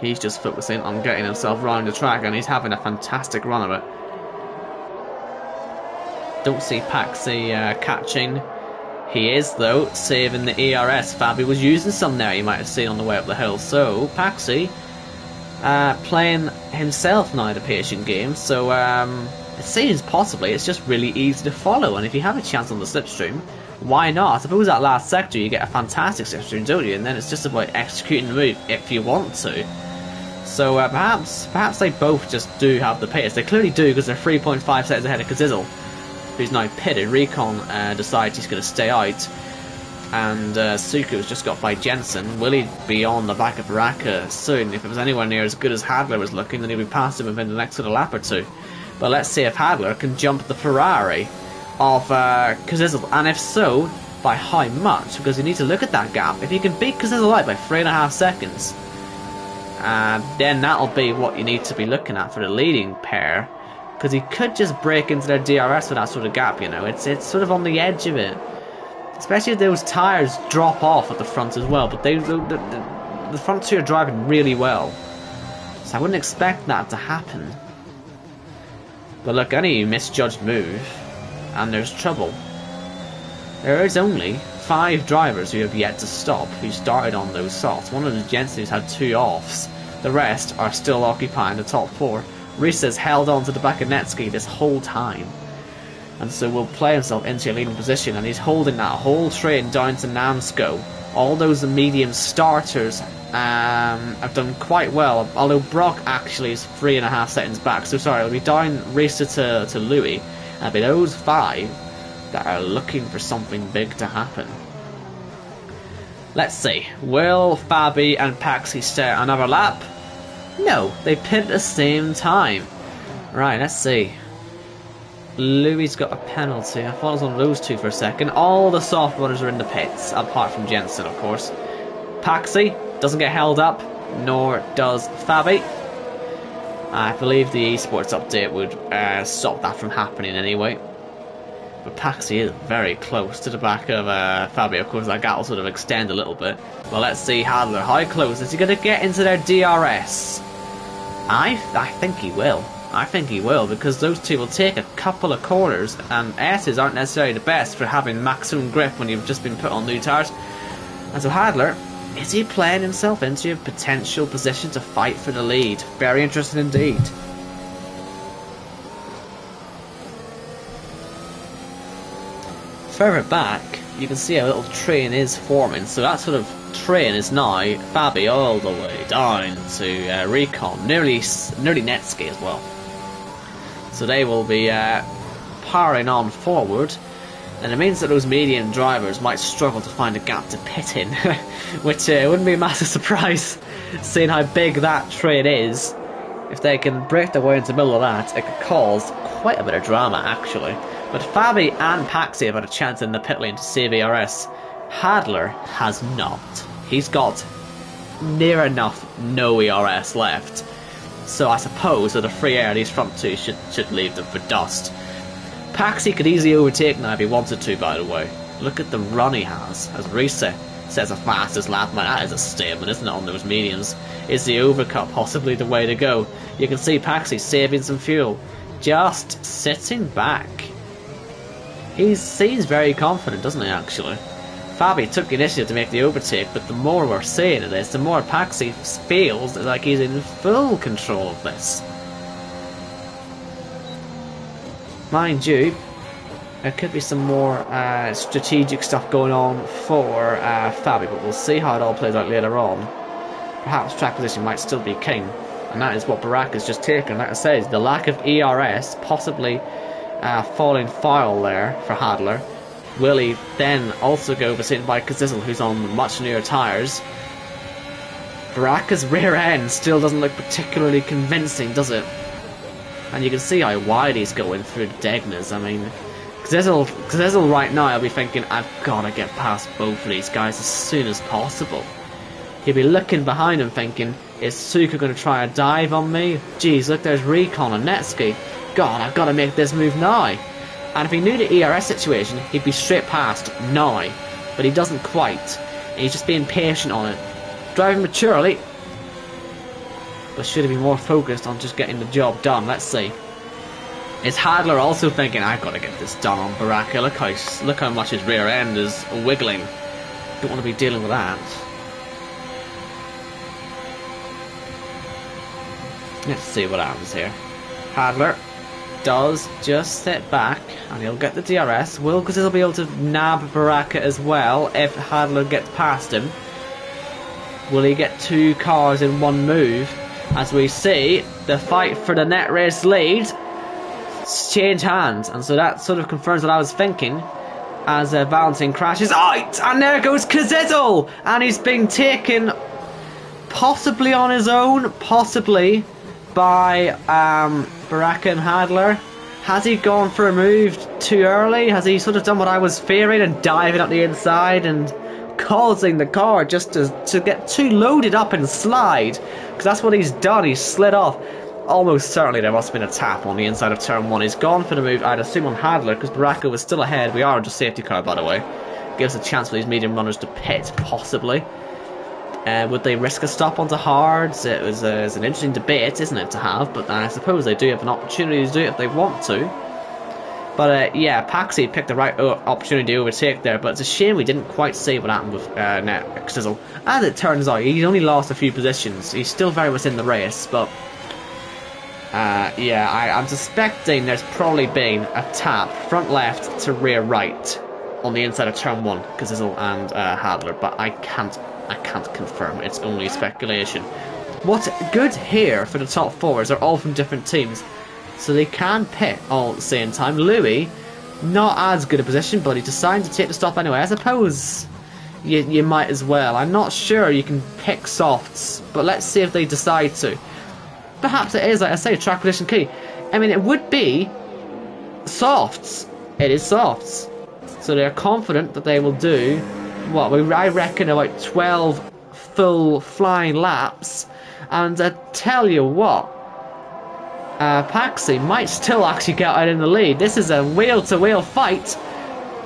He's just focusing on getting himself round the track, and he's having a fantastic run of it. Don't see Paxi catching. He is, though, saving the ERS. Fabi was using some there, you might have seen on the way up the hill. So, Paxi playing himself now the patient game. So, it seems possibly it's just really easy to follow. And if you have a chance on the slipstream, Why not? I suppose that last sector you get a fantastic sector, don't you? And then it's just about executing the move if you want to. So perhaps they both just do have the pace. They clearly do, because they're 3.5 seconds ahead of Kazizel, who's now pitted. Recon decides he's going to stay out, and Suku's just got by Jensen. Will he be on the back of Baraka soon? If it was anywhere near as good as Hadler was looking, then he'll be past him within the next sort of lap or two. But let's see if Hadler can jump the Ferrari of Kazizel, and if so, by how much? Because you need to look at that gap. If you can beat Kazizel out by 3.5 seconds, then that'll be what you need to be looking at for the leading pair, because he could just break into their DRS with that sort of gap. You know, it's sort of on the edge of it, especially if those tyres drop off at the front as well. But the front two are driving really well, so I wouldn't expect that to happen. But look, any misjudged move, and there's trouble. There is only 5 drivers who have yet to stop, who started on those softs. One of them is Jensen, who's had 2 offs. The rest are still occupying the top 4. Risa's held on to the back of Netsky this whole time, and so will play himself into a leading position, and he's holding that whole train down to Namsko. All those medium starters have done quite well, although Brock actually is 3.5 seconds back. So sorry, it'll be down Risa to Louis, and it'll be those 5 that are looking for something big to happen. Let's see, will Fabi and Paxi start another lap? No, they pit at the same time. Right, let's see. Louis got a penalty. I thought it was one of those 2 for a second. All the soft runners are in the pits, apart from Jensen, of course. Paxi doesn't get held up, nor does Fabi. I believe the esports update would stop that from happening anyway. But Paxi is very close to the back of Fabi. Of course, that gap will sort of extend a little bit. Well, let's see Hadler. How close is he going to get into their DRS? I think he will. I think he will, because those two will take a couple of corners, and S's aren't necessarily the best for having maximum grip when you've just been put on new tyres. And so Hadler, is he playing himself into a potential position to fight for the lead? Very interesting indeed. Further back, you can see a little train is forming, so that sort of train is now Fabi all the way down to Recon, nearly Netsky as well. So they will be powering on forward, and it means that those medium drivers might struggle to find a gap to pit in, which wouldn't be a massive surprise, seeing how big that train is. If they can break their way into the middle of that, it could cause quite a bit of drama, actually. But Fabi and Paxi have had a chance in the pit lane to save ERS. Hadler has not. He's got near enough no ERS left. So I suppose with a free air, these front two should leave them for dust. Paxi could easily overtake now if he wanted to, by the way. Look at the run he has. As Risa says, the fastest lap, man, that is a statement, isn't it, on those mediums? Is the overcut possibly the way to go? You can see Paxi saving some fuel, just sitting back. He seems very confident, doesn't he, actually? Fabi took the initiative to make the overtake, but the more we're seeing of this, the more Paxi feels like he's in full control of this. Mind you, there could be some more strategic stuff going on for Fabi, but we'll see how it all plays out later on. Perhaps track position might still be king, and that is what Barak has just taken. Like I said, the lack of ERS possibly falling foul there for Hadler. Will he then also go overtaken by Kazizel, who's on much newer tyres? Baraka's rear end still doesn't look particularly convincing, does it? And you can see how wide he's going through the Degnas. I mean, Kazizel right now, I'll be thinking, I've got to get past both of these guys as soon as possible. He'll be looking behind him thinking, is Suka going to try a dive on me? Geez, look, there's Recon and Netsky. God, I've got to make this move now. And if he knew the ERS situation, he'd be straight past now. But he doesn't quite. And he's just being patient on it. Driving maturely. But should he be more focused on just getting the job done? Let's see. Is Hadler also thinking, I've got to get this done on Baraka? Look how much his rear end is wiggling. Don't want to be dealing with that. Let's see what happens here. Hadler does just sit back and he'll get the DRS. Will Gazil be able to nab Baraka as well if Hadler gets past him? Will he get two cars in one move? As we see, the fight for the net race lead change hands, and so that sort of confirms what I was thinking as Valentin crashes. Oh, and there goes Kazizel, and he's being taken possibly on his own, possibly by Baraka and Hadler. Has he gone for a move too early? Has he sort of done what I was fearing and diving up the inside and causing the car just to get too loaded up and slide? Because that's what he's done. He's slid off. Almost certainly there must have been a tap on the inside of turn 1. He's gone for the move, I'd assume on Hadler, because Baraka was still ahead. We are under safety car, by the way. Gives a chance for these medium runners to pit, possibly. Would they risk a stop onto hards? It's an interesting debate, isn't it, to have, but I suppose they do have an opportunity to do it if they want to. But yeah, Paxi picked the right opportunity to overtake there, but it's a shame we didn't quite see what happened with Sizzle. As it turns out, he's only lost a few positions. He's still very much in the race, but yeah, I'm suspecting there's probably been a tap front left to rear right on the inside of turn 1, Sizzle and Hadler, but I can't confirm. It's only speculation. What's good here for the top 4 are all from different teams, so they can pit all at the same time. Louis, not as good a position, but he decided to take the stop anyway. I suppose you might as well. I'm not sure you can pick softs, but let's see if they decide to. Perhaps it is, like I say, track position key. I mean, it would be softs. It is softs. So they're confident that they will do, what, I reckon about 12 full flying laps. And I tell you what, Paxi might still actually get out in the lead. This is a wheel-to-wheel fight.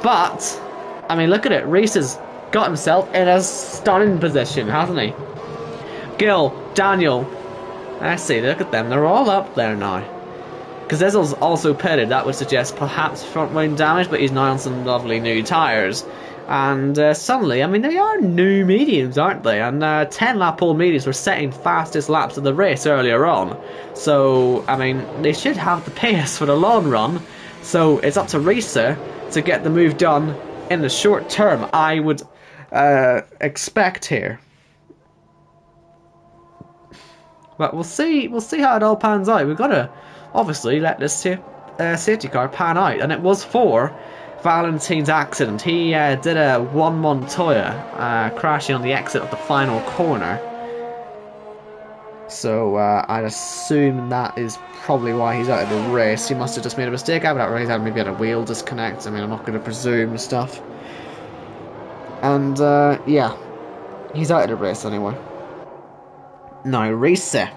But, I mean, look at it. Reese has got himself in a stunning position, hasn't he? Gil, Daniel, I see, look at them. They're all up there now. Kazizel's also pitted. That would suggest perhaps front wing damage, but he's now on some lovely new tyres. And suddenly, I mean, they are new mediums, aren't they? And 10-lap old mediums were setting fastest laps of the race earlier on. So, I mean, they should have the pace for the long run. So it's up to Risa to get the move done in the short term, I would expect here. But we'll see how it all pans out. We've got to obviously let this safety car pan out, and it was for Valentin's accident. He did a 1-1 Toya, crashing on the exit of the final corner. So I'd assume that is probably why he's out of the race. He must have just made a mistake. I don't really have maybe had a wheel disconnect. I mean, I'm not going to presume stuff. And yeah, he's out of the race anyway. Now, Risa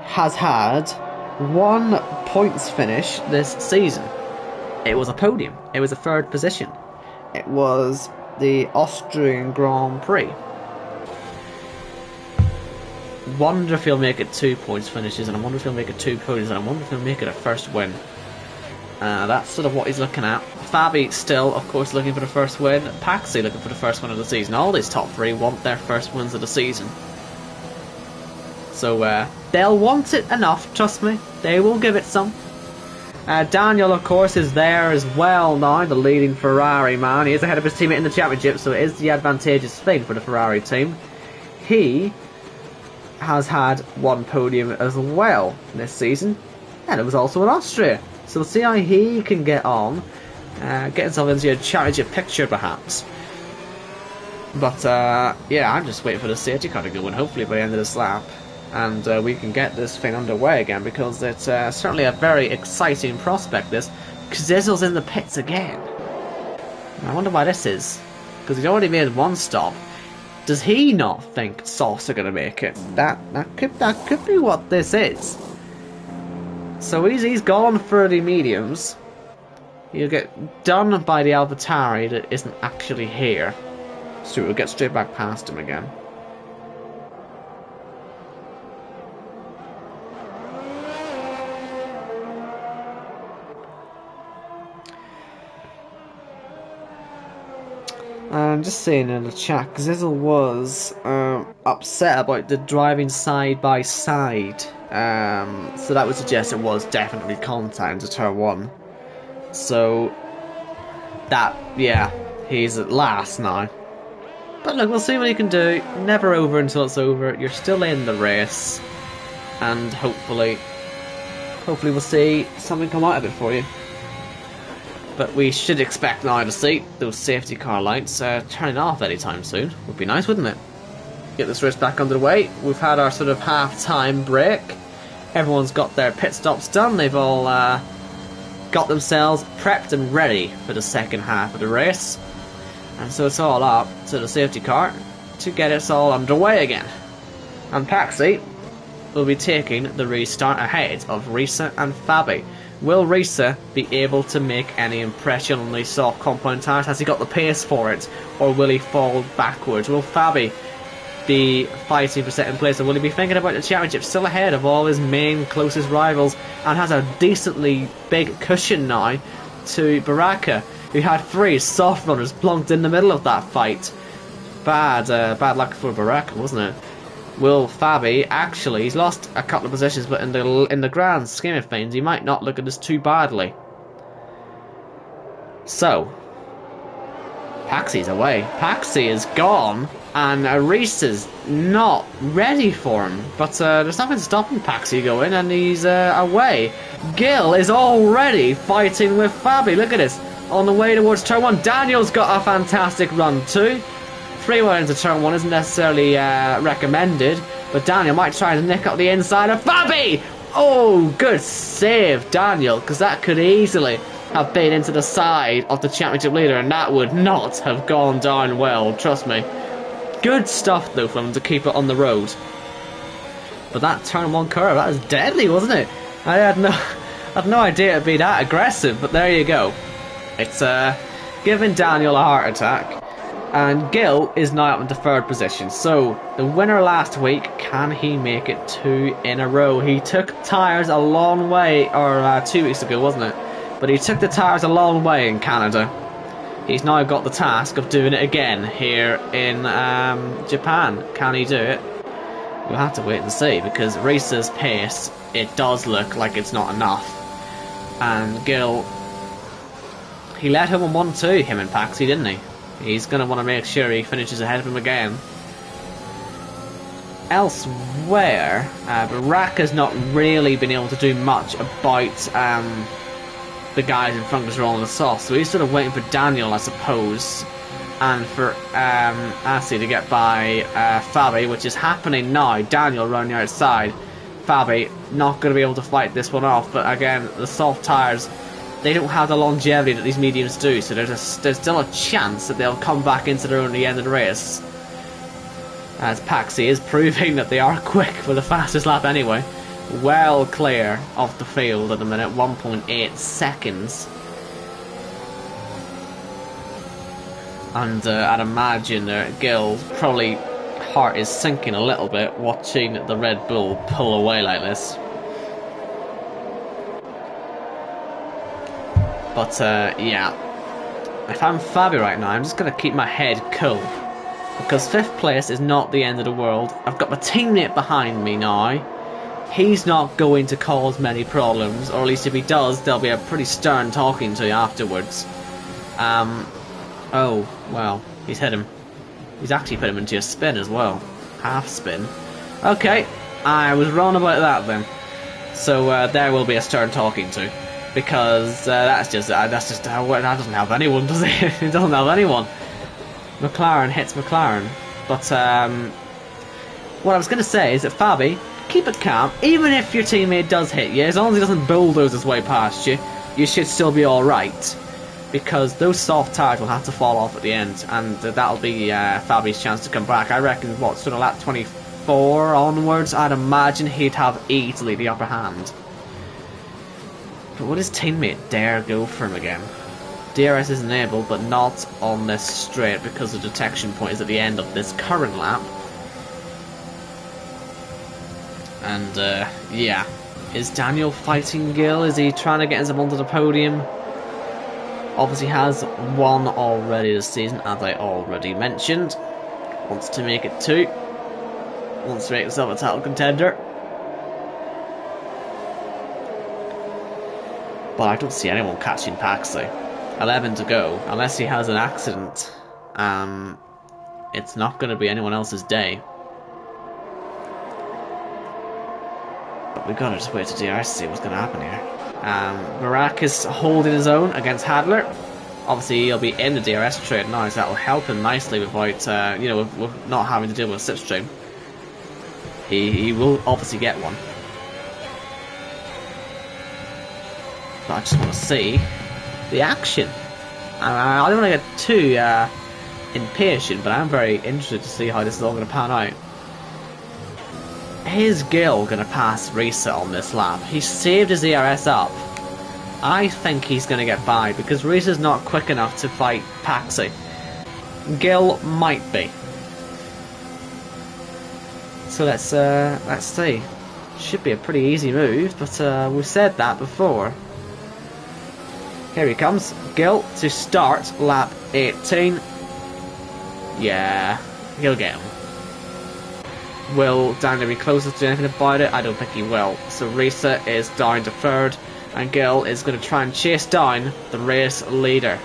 has had 1 points finish this season. It was a podium. It was a 3rd position. It was the Austrian Grand Prix. Wonder if he'll make it 2 points finishes, and I wonder if he'll make it 2 podiums, and I wonder if he'll make it a first win. That's sort of what he's looking at. Fabi still, of course, looking for the first win. Paxi looking for the first win of the season. All these top 3 want their first wins of the season. So they'll want it enough, trust me. They will give it some. Daniel, of course, is there as well now, the leading Ferrari man. He is ahead of his teammate in the championship, so it is the advantageous thing for the Ferrari team. He has had 1 podium as well this season, and it was also in Austria. So we'll see how he can get on, get himself into a championship picture perhaps. But yeah, I'm just waiting for the safety car to go in, hopefully by the end of this lap. And we can get this thing underway again, because it's certainly a very exciting prospect, this. Kazizel's in the pits again. I wonder why this is. Because he's already made 1 stop. Does he not think softs are going to make it? That could be what this is. So he's gone for the mediums. He'll get done by the AlphaTauri that isn't actually here. So we'll get straight back past him again. I'm just saying in the chat, Zizzle was upset about the driving side by side. So that would suggest it was definitely contact into turn 1. So that, yeah, he's at last now. But look, we'll see what he can do. Never over until it's over. You're still in the race. And hopefully we'll see something come out of it for you. But we should expect now to see those safety car lights turning off anytime soon. Would be nice, wouldn't it? Get this race back underway. We've had our sort of half-time break. Everyone's got their pit stops done. They've all got themselves prepped and ready for the second half of the race. And so it's all up to the safety car to get us all underway again. And Paxi will be taking the restart ahead of Risa and Fabi. Will Risa be able to make any impression on these soft compound tyres? Has he got the pace for it? Or will he fall backwards? Will Fabi be fighting for second place? Or will he be thinking about the championship still ahead of all his main closest rivals and has a decently big cushion now to Baraka, who had 3 soft runners plonked in the middle of that fight? Bad luck for Baraka, wasn't it? Will Fabi actually? He's lost a couple of positions, but in the grand scheme of things, he might not look at this too badly. So, Paxi's away. Paxi is gone, and Arisa's not ready for him. But there's nothing stopping Paxi going, and he's away. Gil is already fighting with Fabi. Look at this. On the way towards turn 1. Daniel's got a fantastic run too. 3-way into turn 1 isn't necessarily recommended, but Daniel might try to nick up the inside of Fabi! Oh, good save, Daniel, because that could easily have been into the side of the championship leader, and that would not have gone down well, trust me. Good stuff, though, from him to keep it on the road. But that turn 1 curve, that was deadly, wasn't it? I had no idea it'd be that aggressive, but there you go. It's giving Daniel a heart attack. And Gil is now up into 3rd position. So, the winner last week, can he make it 2 in a row? He took tyres a long way, or 2 weeks ago, wasn't it? But he took the tyres a long way in Canada. He's now got the task of doing it again here in Japan. Can he do it? We'll have to wait and see, because Risa's pace, it does look like it's not enough. And Gil, he let him on 1-2, him and Paxi, didn't he? He's going to want to make sure he finishes ahead of him again. Elsewhere, Baraka's not really been able to do much about the guys in front of us rolling the sauce, so he's sort of waiting for Daniel, I suppose, and for Asi to get by Fabi, which is happening now. Daniel running the outside. Fabi not going to be able to fight this one off, but again, the soft tyres, they don't have the longevity that these mediums do, so there's still a chance that they'll come back into their own at the end of the race. As Paxi is proving that they are quick for the fastest lap anyway. Well clear of the field at the minute, 1.8 seconds. And I'd imagine Gil's probably heart is sinking a little bit watching the Red Bull pull away like this. But, yeah, if I'm Fabi right now, I'm just going to keep my head cool. Because 5th place is not the end of the world. I've got my teammate behind me now. He's not going to cause many problems, or at least if he does, there'll be a pretty stern talking to afterwards. Oh, well, he's hit him. He's actually put him into a spin as well. Half spin. Okay, I was wrong about that then. So, there will be a stern talking to. Because that doesn't help anyone, does it? It doesn't help anyone. McLaren hits McLaren. But what I was going to say is that Fabi, keep it calm. Even if your teammate does hit you, as long as he doesn't bulldoze his way past you, you should still be alright. Because those soft tyres will have to fall off at the end, and that'll be Fabi's chance to come back. I reckon, what, sort of lap 24 onwards, I'd imagine he'd have easily the upper hand. But would his teammate dare go for him again? DRS is enabled, but not on this straight because the detection point is at the end of this current lap. And, yeah. Is Daniel fighting Gil? Is he trying to get him onto the podium? Obviously has one already this season, as I already mentioned. Wants to make it 2. Wants to make himself a title contender. But I don't see anyone catching Paxi. 11 to go. Unless he has an accident. It's not going to be anyone else's day. But we've got to just wait to DRS to see what's going to happen here. Barak is holding his own against Hadler. Obviously, he'll be in the DRS trade now, so that will help him nicely without, with not having to deal with a slipstream. He will obviously get one. But I just want to see the action. I don't want to get too impatient, but I'm very interested to see how this is all going to pan out. Is Gil going to pass Reset on this lap? He saved his ERS up. I think he's going to get by because Reset's not quick enough to fight Paxi. Gil might be. So let's see. Should be a pretty easy move, but we've said that before. Here he comes. Gil to start lap 18. Yeah, he'll get him. Will Daniel be closer to anything about it? I don't think he will. So Reset is down to 3rd, and Gil is going to try and chase down the race leader.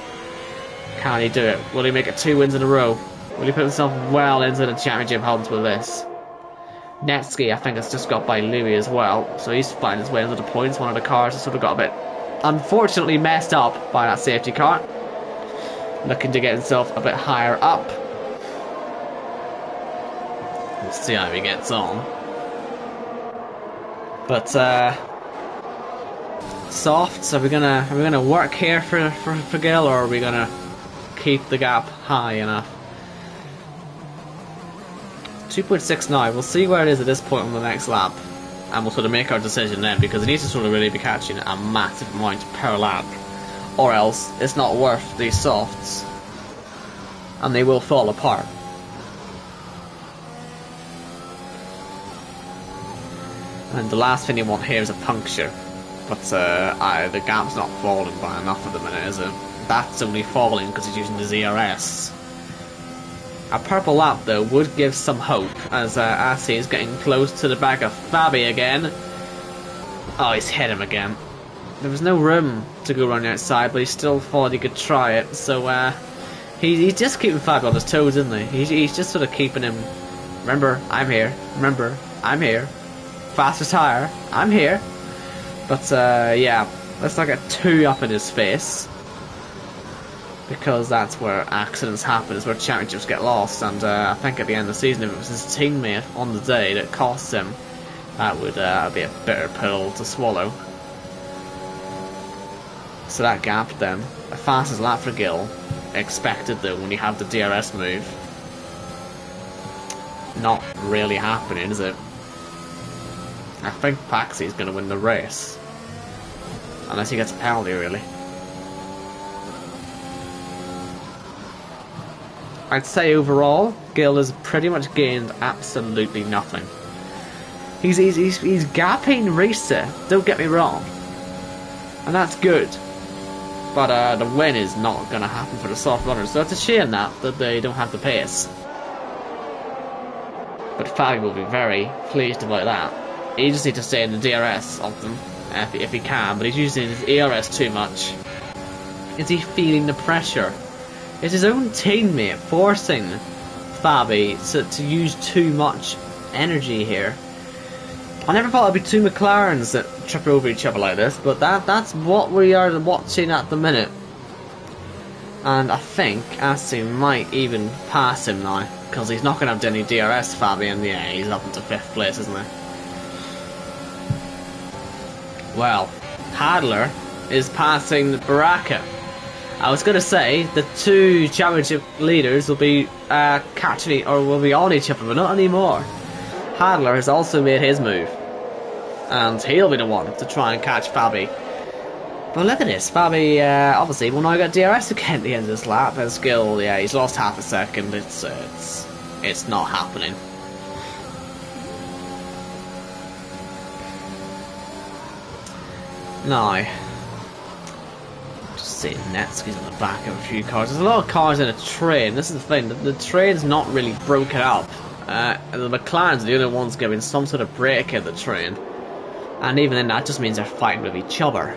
Can he do it? Will he make it 2 wins in a row? Will he put himself well into the championship hunt with this? Netsky, I think, has just got by Louis as well, so he's finding his way into the points. One of the cars has sort of got a bit unfortunately messed up by that safety car. Looking to get himself a bit higher up. We'll see how he gets on. But softs, are we gonna work here for Gil, or are we gonna keep the gap high enough? 2.6 now. We'll see where it is at this point on the next lap, and we'll sort of make our decision then, because it needs to sort of really be catching a massive amount per lap, or else it's not worth these softs, and they will fall apart. And the last thing you want here is a puncture, but the gap's not falling by enough at the minute, is it? That's only falling because he's using the ZRS. A purple lap though would give some hope, as Asi is getting close to the back of Fabi again. Oh, he's hit him again. There was no room to go around the outside, but he still thought he could try it, so he's just keeping Fabi on his toes, isn't he? He's just sort of keeping him, remember, I'm here, remember, I'm here, fastest tire, I'm here. But yeah, let's not get too up in his face, because that's where accidents happen, is where championships get lost, and I think at the end of the season, if it was his teammate on the day that cost him, that would be a bitter pill to swallow. So that gap then, the fastest lap for Gil, expected though when you have the DRS move. Not really happening, is it? I think Paxi's going to win the race, unless he gets a penalty really. I'd say overall, Gil has pretty much gained absolutely nothing. He's gapping Reset, don't get me wrong, and that's good. But the win is not going to happen for the soft runners, so it's a shame that they don't have the pace. But Fabi will be very pleased about that. He just needs to stay in the DRS of them if he can, but he's using his ERS too much. Is he feeling the pressure? Is his own teammate forcing Fabi to use too much energy here? I never thought it'd be two McLarens that trip over each other like this, but that's what we are watching at the minute. And I think Asi might even pass him now, because he's not going to have any DRS, Fabi, and yeah, he's up into 5th place, isn't he? Well, Hadler is passing Baraka. I was going to say the two championship leaders will be catching or will be on each other, but not anymore. Hadler has also made his move, and he'll be the one to try and catch Fabi. But look at this, Fabi obviously will now get DRS again at the end of this lap. His skill, yeah, he's lost half a second. It's not happening. Now, Just see Netsky's on the back of a few cars. There's a lot of cars in a train. This is the thing. The train's not really broken up. The McLarens are the only ones giving some sort of break in the train. And even then, that just means they're fighting with each other.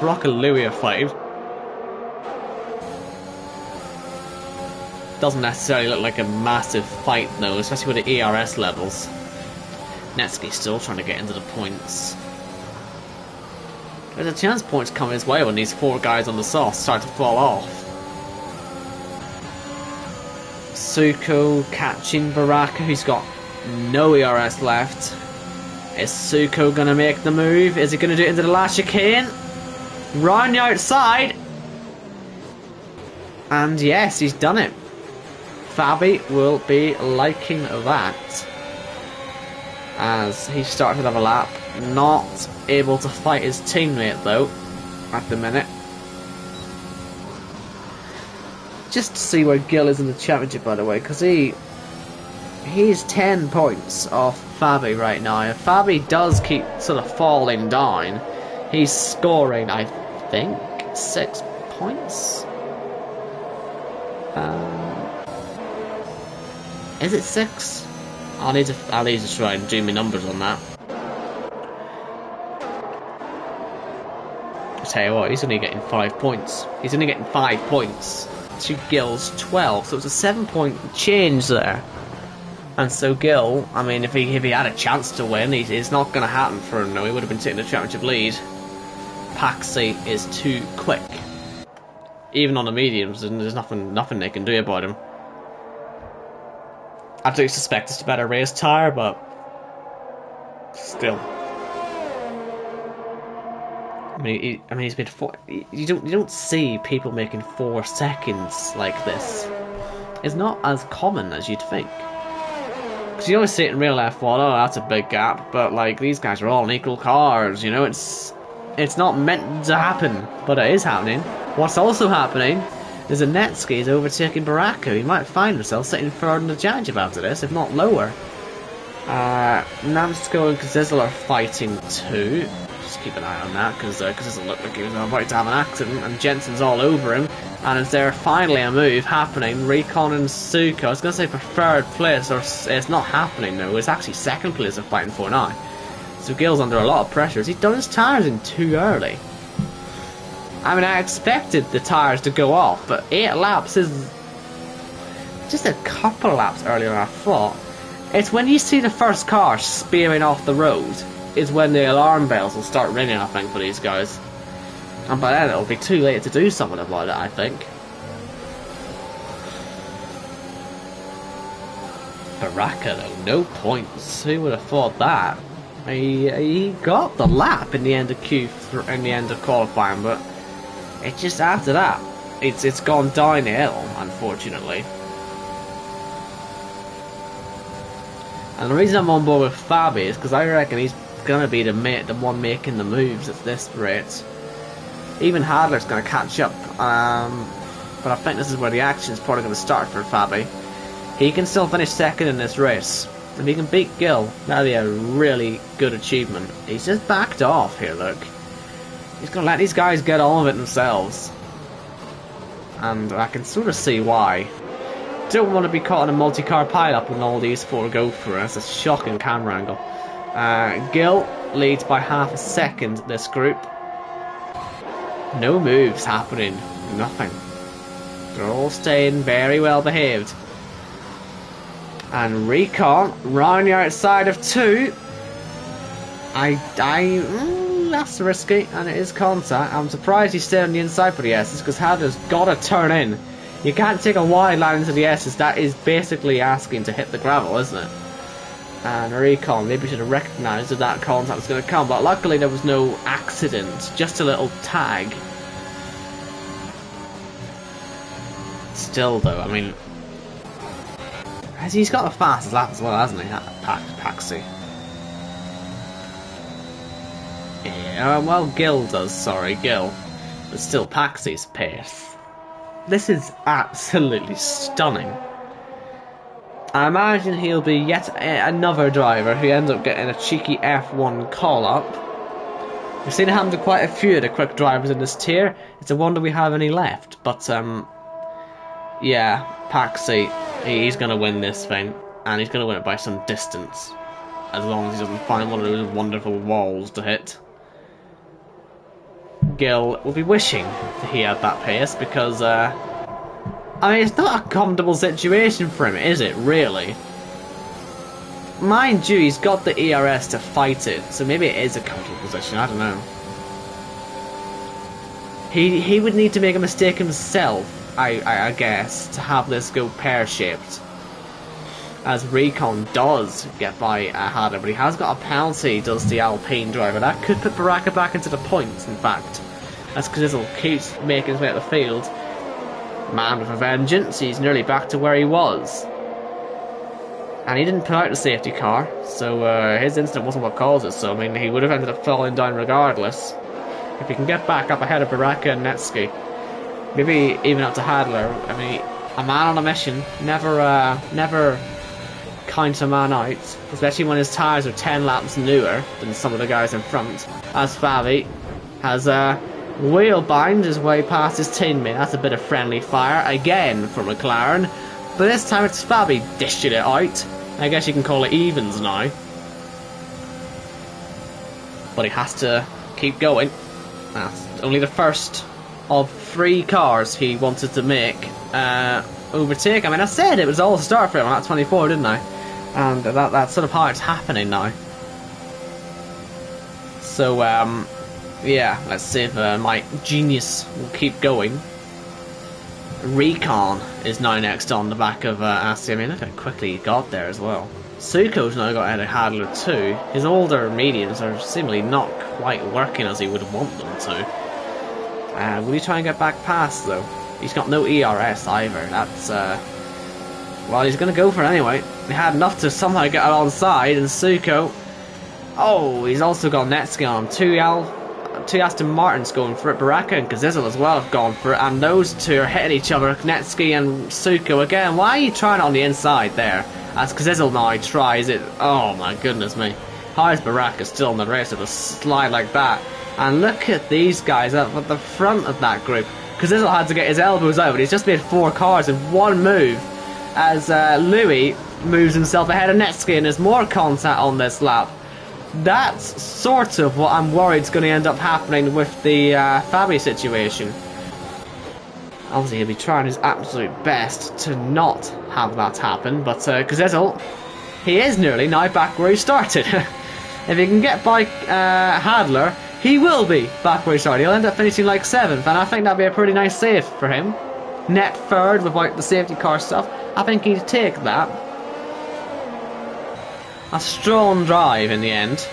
Brock and Louis are fighting. Doesn't necessarily look like a massive fight though, especially with the ERS levels. Netsky's still trying to get into the points. There's a chance points come his way when these 4 guys on the sauce start to fall off. Suko catching Baraka, who's got no ERS left. Is Suko gonna make the move? Is he gonna do it into the last chicane? Round the outside! And yes, he's done it. Fabi will be liking that. As he starts another lap. Not able to fight his teammate though, at the minute. Just to see where Gil is in the championship, by the way, because he's 10 points off Fabi right now. If Fabi does keep sort of falling down, he's scoring, I think, 6 points. Is it 6? I'll need to try and do my numbers on that. I'll tell you what, he's only getting 5 points. He's only getting 5 points to Gil's 12, so it's a 7-point change there. And so Gil, I mean, if he had a chance to win, it's not going to happen for him. No, he would have been taking the championship lead. Paxi is too quick. Even on the mediums, there's nothing they can do about him. I do suspect it's a better race tyre, but still. I mean, he's been you don't see people making 4 seconds like this. It's not as common as you'd think. Because you always see it in real F1, oh, that's a big gap, but like these guys are all in equal cars, you know, it's not meant to happen, but it is happening. What's also happening is that Netsky is overtaking Baraka. He might find himself sitting third in the championship after this, if not lower. Namsko and Kazizel are fighting too. Just keep an eye on that, because Kazizel looked like he was about to have an accident, and Jensen's all over him. And is there finally a move happening? Recon and Suko, I was going to say for third place, or it's not happening though, it's actually second place they're fighting for now. So Gil's under a lot of pressure. He's done his tyres in too early. I mean, I expected the tyres to go off, but 8 laps is just a couple laps earlier than I thought. It's when you see the first car spearing off the road is when the alarm bells will start ringing, I think, for these guys. And by then it'll be too late to do something about it, I think. Baraka though, no points. Who would have thought that? He got the lap in the end of in the end of qualifying, but it's just after that, it's gone downhill, unfortunately. And the reason I'm on board with Fabi is because I reckon he's gonna be the one making the moves at this rate. Even Hadler's gonna catch up, but I think this is where the action is probably gonna start for Fabi. He can still finish second in this race. If he can beat Gil, that'll be a really good achievement. He's just backed off here, look. He's going to let these guys get on with it themselves. And I can sort of see why. Don't want to be caught in a multi-car pile-up when all these 4 go for us. It's a shocking camera angle. Gil leads by half a second this group. No moves happening. Nothing. They're all staying very well behaved. And Recon round the outside of 2. That's risky, and it is contact. I'm surprised he stayed on the inside for the S's, because Hadler's got to turn in. You can't take a wide line into the S's. That is basically asking to hit the gravel, isn't it? And Recon maybe should have recognised that contact was going to come, but luckily there was no accident, just a little tag. Still though, I mean, he's got the fastest lap as well, hasn't he? Paxi. Yeah, well, Gil does, sorry, Gil. But still, Paxi's pace. This is absolutely stunning. I imagine he'll be yet another driver who ends up getting a cheeky F1 call-up. We've seen it happen to quite a few of the quick drivers in this tier. It's a wonder we have any left. But, yeah, Paxi, he's going to win this thing. And he's going to win it by some distance. As long as he doesn't find one of those wonderful walls to hit. Gil will be wishing that he had that pace because, I mean, it's not a comfortable situation for him, is it, really? Mind you, he's got the ERS to fight it, so maybe it is a comfortable position, I don't know. He would need to make a mistake himself, I guess, to have this go pear-shaped. As Recon does get by Hader, but he has got a penalty, does the Alpine driver. That could put Baraka back into the points, in fact. As Kazizel keeps making his way up the field. Man with a vengeance, he's nearly back to where he was. And he didn't put out the safety car, so his incident wasn't what caused it, so I mean, he would have ended up falling down regardless. If he can get back up ahead of Baraka and Netsky, maybe even up to Hadler, I mean, a man on a mission, never count a man out, especially when his tyres are 10 laps newer than some of the guys in front, as Fabi has wheel-bound his way past his teammate. That's a bit of friendly fire, again, for McLaren. But this time it's Fabi dishing it out. I guess you can call it evens now. But he has to keep going. That's only the first of 3 cars he wanted to make overtake. I mean, I said it was all to start for him on that 24, didn't I? And that's sort of how it's happening now. So, yeah, let's see if my genius will keep going. Recon is now next on the back of Asti. I mean, look how quickly he got there as well. Suko's now got ahead of Hadler too. His older mediums are seemingly not quite working as he would want them to. Will he try and get back past though? He's got no ERS either. That's, well, he's going to go for it anyway. He had enough to somehow get it onside, and Suko... Oh, he's also got Netsky on. Two Aston Martins going for it. Baraka and Kazizel as well have gone for it, and those two are hitting each other, Netsky and Suko again. Why are you trying it on the inside there? As Kazizel now tries it. Oh my goodness me. How is Baraka still in the race with a slide like that? And look at these guys up at the front of that group. Kazizel had to get his elbows out, but he's just made 4 cars in one move. As Louis moves himself ahead of Netsky, and there's more contact on this lap. That's sort of what I'm worried is going to end up happening with the Fabi situation. Obviously, he'll be trying his absolute best to not have that happen, but Kazizel, he is nearly now back where he started. If he can get by Hadler, he will be back where he started. He'll end up finishing like 7th, and I think that'd be a pretty nice save for him. Net 3rd without the safety car stuff. I think he'd take that. A strong drive in the end.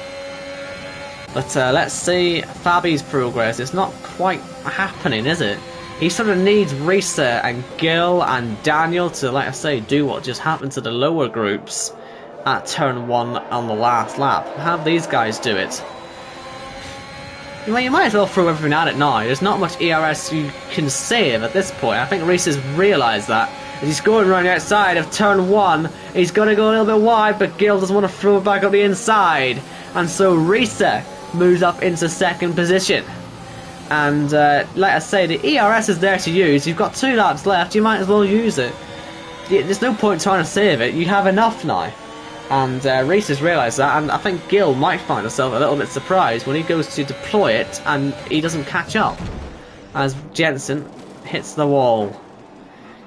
But let's see Fabi's progress. It's not quite happening, is it? He sort of needs Risa and Gil and Daniel to, like I say, do what just happened to the lower groups at turn 1 on the last lap. Have these guys do it. Well, you might as well throw everything at it now. There's not much ERS you can save at this point. I think Risa's realised that. As he's going around the outside of turn 1, he's going to go a little bit wide, but Gil doesn't want to throw it back up the inside. And so Risa moves up into 2nd position. And like I say, the ERS is there to use. You've got 2 laps left, you might as well use it. There's no point trying to save it, you have enough now. And Risa's realised that, and I think Gil might find himself a little bit surprised when he goes to deploy it and he doesn't catch up. As Jensen hits the wall.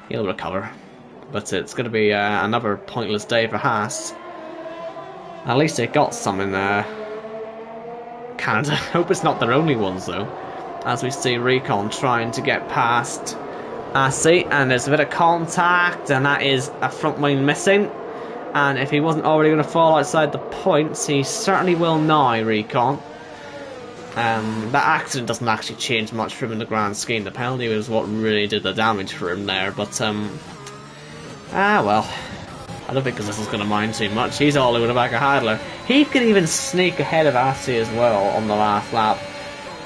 He'll recover, but it's going to be another pointless day for Haas. At least they got some in Canada. Hope it's not their only ones though. As we see Recon trying to get past Asi, and there's a bit of contact, and that is a front wing missing. And if he wasn't already going to fall outside the points, he certainly will now, Recon. That accident doesn't actually change much for him in the grand scheme. The penalty was what really did the damage for him there, but well, I don't think this is going to mind too much. He's all over the back of Hadler. He could even sneak ahead of Asi as well on the last lap.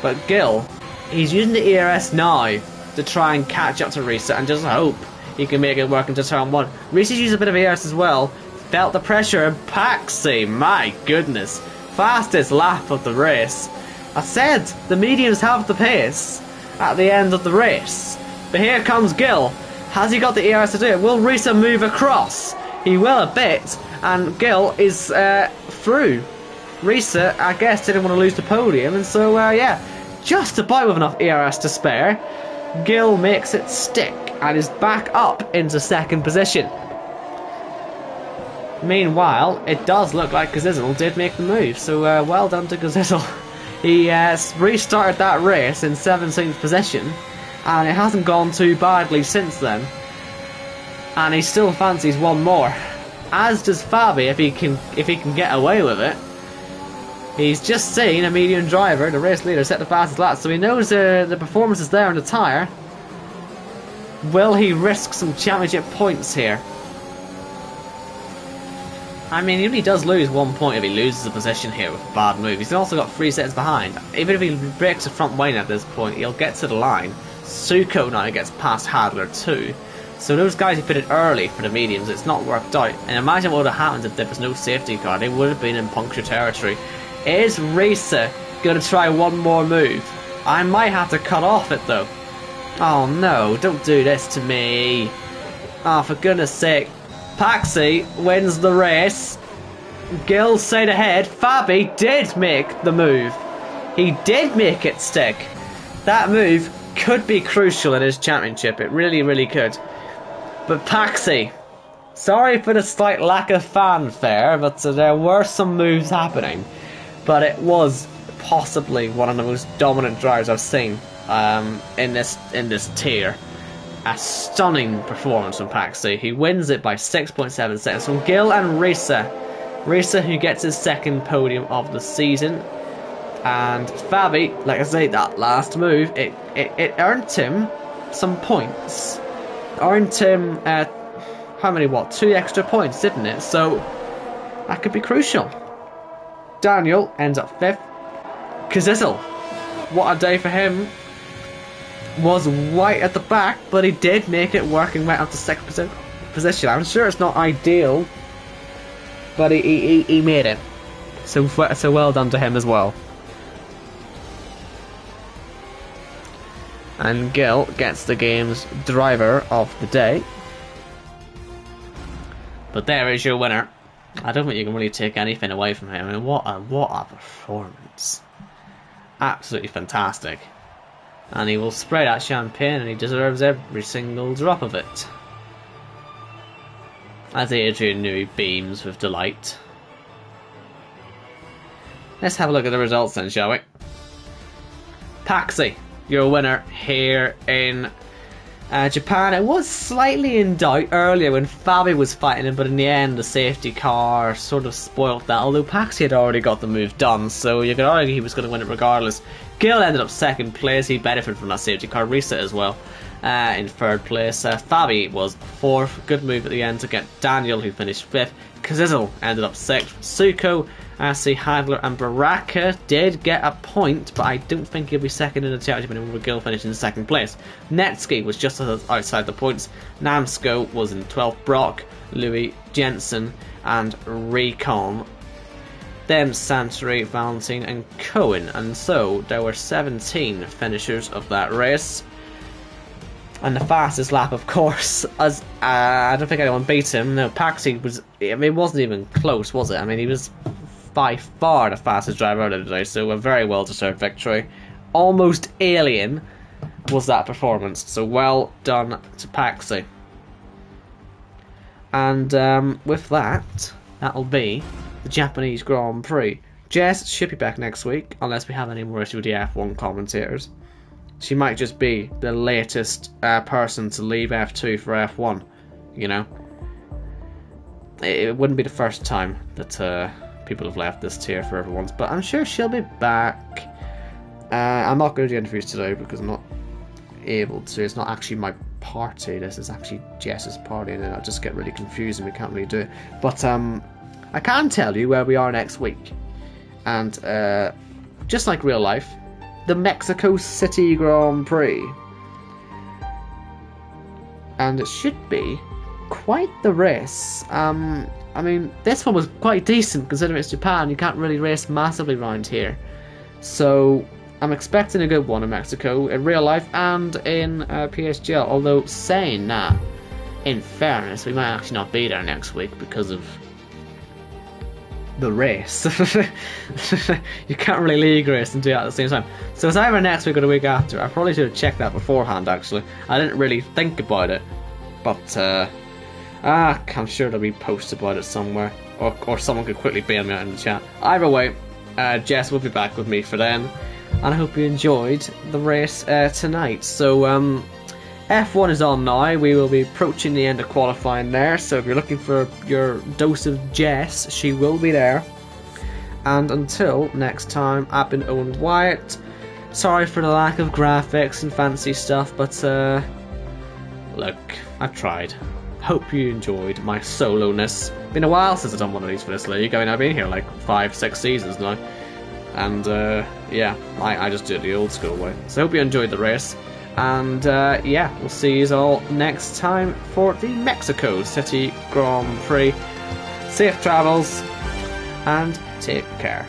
But Gil, he's using the ERS now to try and catch up to Risa and just hope he can make it work into turn 1. Risa's used a bit of ERS as well, felt the pressure, and Paxi, my goodness, fastest lap of the race. I said the mediums have the pace at the end of the race. But here comes Gil. Has he got the ERS to do it? Will Risa move across? He will a bit, and Gil is through. Risa, I guess, didn't want to lose the podium, and so, yeah, just about with enough ERS to spare, Gil makes it stick and is back up into second position. Meanwhile, it does look like Gazizzle did make the move, so well done to Gazizzle. He restarted that race in 17th position, and it hasn't gone too badly since then. And he still fancies one more, as does Fabi if he can get away with it. He's just seen a medium driver, the race leader, set the fastest lap, so he knows the performance is there in the tyre. Will he risk some championship points here? I mean, he only does lose 1 point if he loses a position here with a bad move. He's also got 3 seconds behind. Even if he breaks the front wing at this point, he'll get to the line. Suko now gets past Hadler too. So those guys who pitted early for the mediums, it's not worked out. And imagine what would have happened if there was no safety car. They would have been in puncture territory. Is Risa going to try one more move? I might have to cut off it though. Oh no, don't do this to me. Oh, for goodness sake. Paxi wins the race. Gil stayed ahead. Fabi did make the move. He did make it stick. That move could be crucial in his championship. It really, really could. But Paxi, sorry for the slight lack of fanfare, but there were some moves happening. But it was possibly one of the most dominant drivers I've seen in this tier. A stunning performance from Paxi. He wins it by 6.7 seconds from Gil and Risa. Risa, who gets his second podium of the season. And Fabi, like I say, that last move, it earned him some points. Earned him, how many, 2 extra points, didn't it? So, that could be crucial. Daniel ends up 5th. Kazizzle, what a day for him. Was right at the back, but he did make it working right up to 2nd position. I'm sure it's not ideal, but he made it. So well done to him as well. And Gil gets the game's driver of the day. But there is your winner. I don't think you can really take anything away from him. I mean, what a performance! Absolutely fantastic. And he will spray that champagne, and he deserves every single drop of it. As Adrian Newey beams with delight. Let's have a look at the results then, shall we? Paxi, your winner here in Japan. It was slightly in doubt earlier when Fabi was fighting him, but in the end the safety car sort of spoilt that, although Paxi had already got the move done, so you could argue he was going to win it regardless. Gil ended up 2nd place. He benefited from that safety car. Risa as well in 3rd place. Fabi was 4th. Good move at the end to get Daniel, who finished 5th. Kazizzle ended up 6th. Suko, Asi, Hadler and Baraka did get a point, but I don't think he'll be 2nd in the championship anymore, with Gil finishing in 2nd place. Netsky was just outside the points. Namsko was in 12th. Brock, Louis, Jensen and Recon. Then Santori, Valentine and Cohen. And so there were 17 finishers of that race. And the fastest lap, of course, as I don't think anyone beat him. No, Paxi was, I mean, it wasn't even close, was it? I mean, he was by far the fastest driver out of the day, so a very well deserved victory. Almost alien was that performance, so well done to Paxi. And with that, that'll be the Japanese Grand Prix. Jess should be back next week, unless we have any more issue with the F1 commentators. She might just be the latest person to leave F2 for F1, you know. It wouldn't be the first time that people have left this tier for everyone's, but I'm sure she'll be back. I'm not going to do interviews today because I'm not able to. It's not actually my party, this is actually Jess's party, and then I'll just get really confused and we can't really do it. But I can tell you where we are next week. And just like real life, the Mexico City Grand Prix. And it should be quite the race. I mean, this one was quite decent considering it's Japan. You can't really race massively around here. So I'm expecting a good one in Mexico, in real life and in PSGL. Although saying that, in fairness, we might actually not be there next week because of the race. You can't really league race and do that at the same time. So it's either next week or the week after. I probably should have checked that beforehand, actually. I didn't really think about it. But, I'm sure there'll be posts about it somewhere. Or someone could quickly bail me out in the chat. Either way, Jess will be back with me for then. And I hope you enjoyed the race tonight. So, F1 is on now. We will be approaching the end of qualifying there. So if you're looking for your dose of Jess, she will be there. And until next time, I've been Owen Wyatt. Sorry for the lack of graphics and fancy stuff, but look, I've tried. Hope you enjoyed my solo-ness. Been a while since I've done one of these for this league. I mean, I've been here like 5-6 seasons now. And yeah, I just do it the old school way. So I hope you enjoyed the race. And yeah, we'll see you all next time for the Mexico City Grand Prix. Safe travels and take care.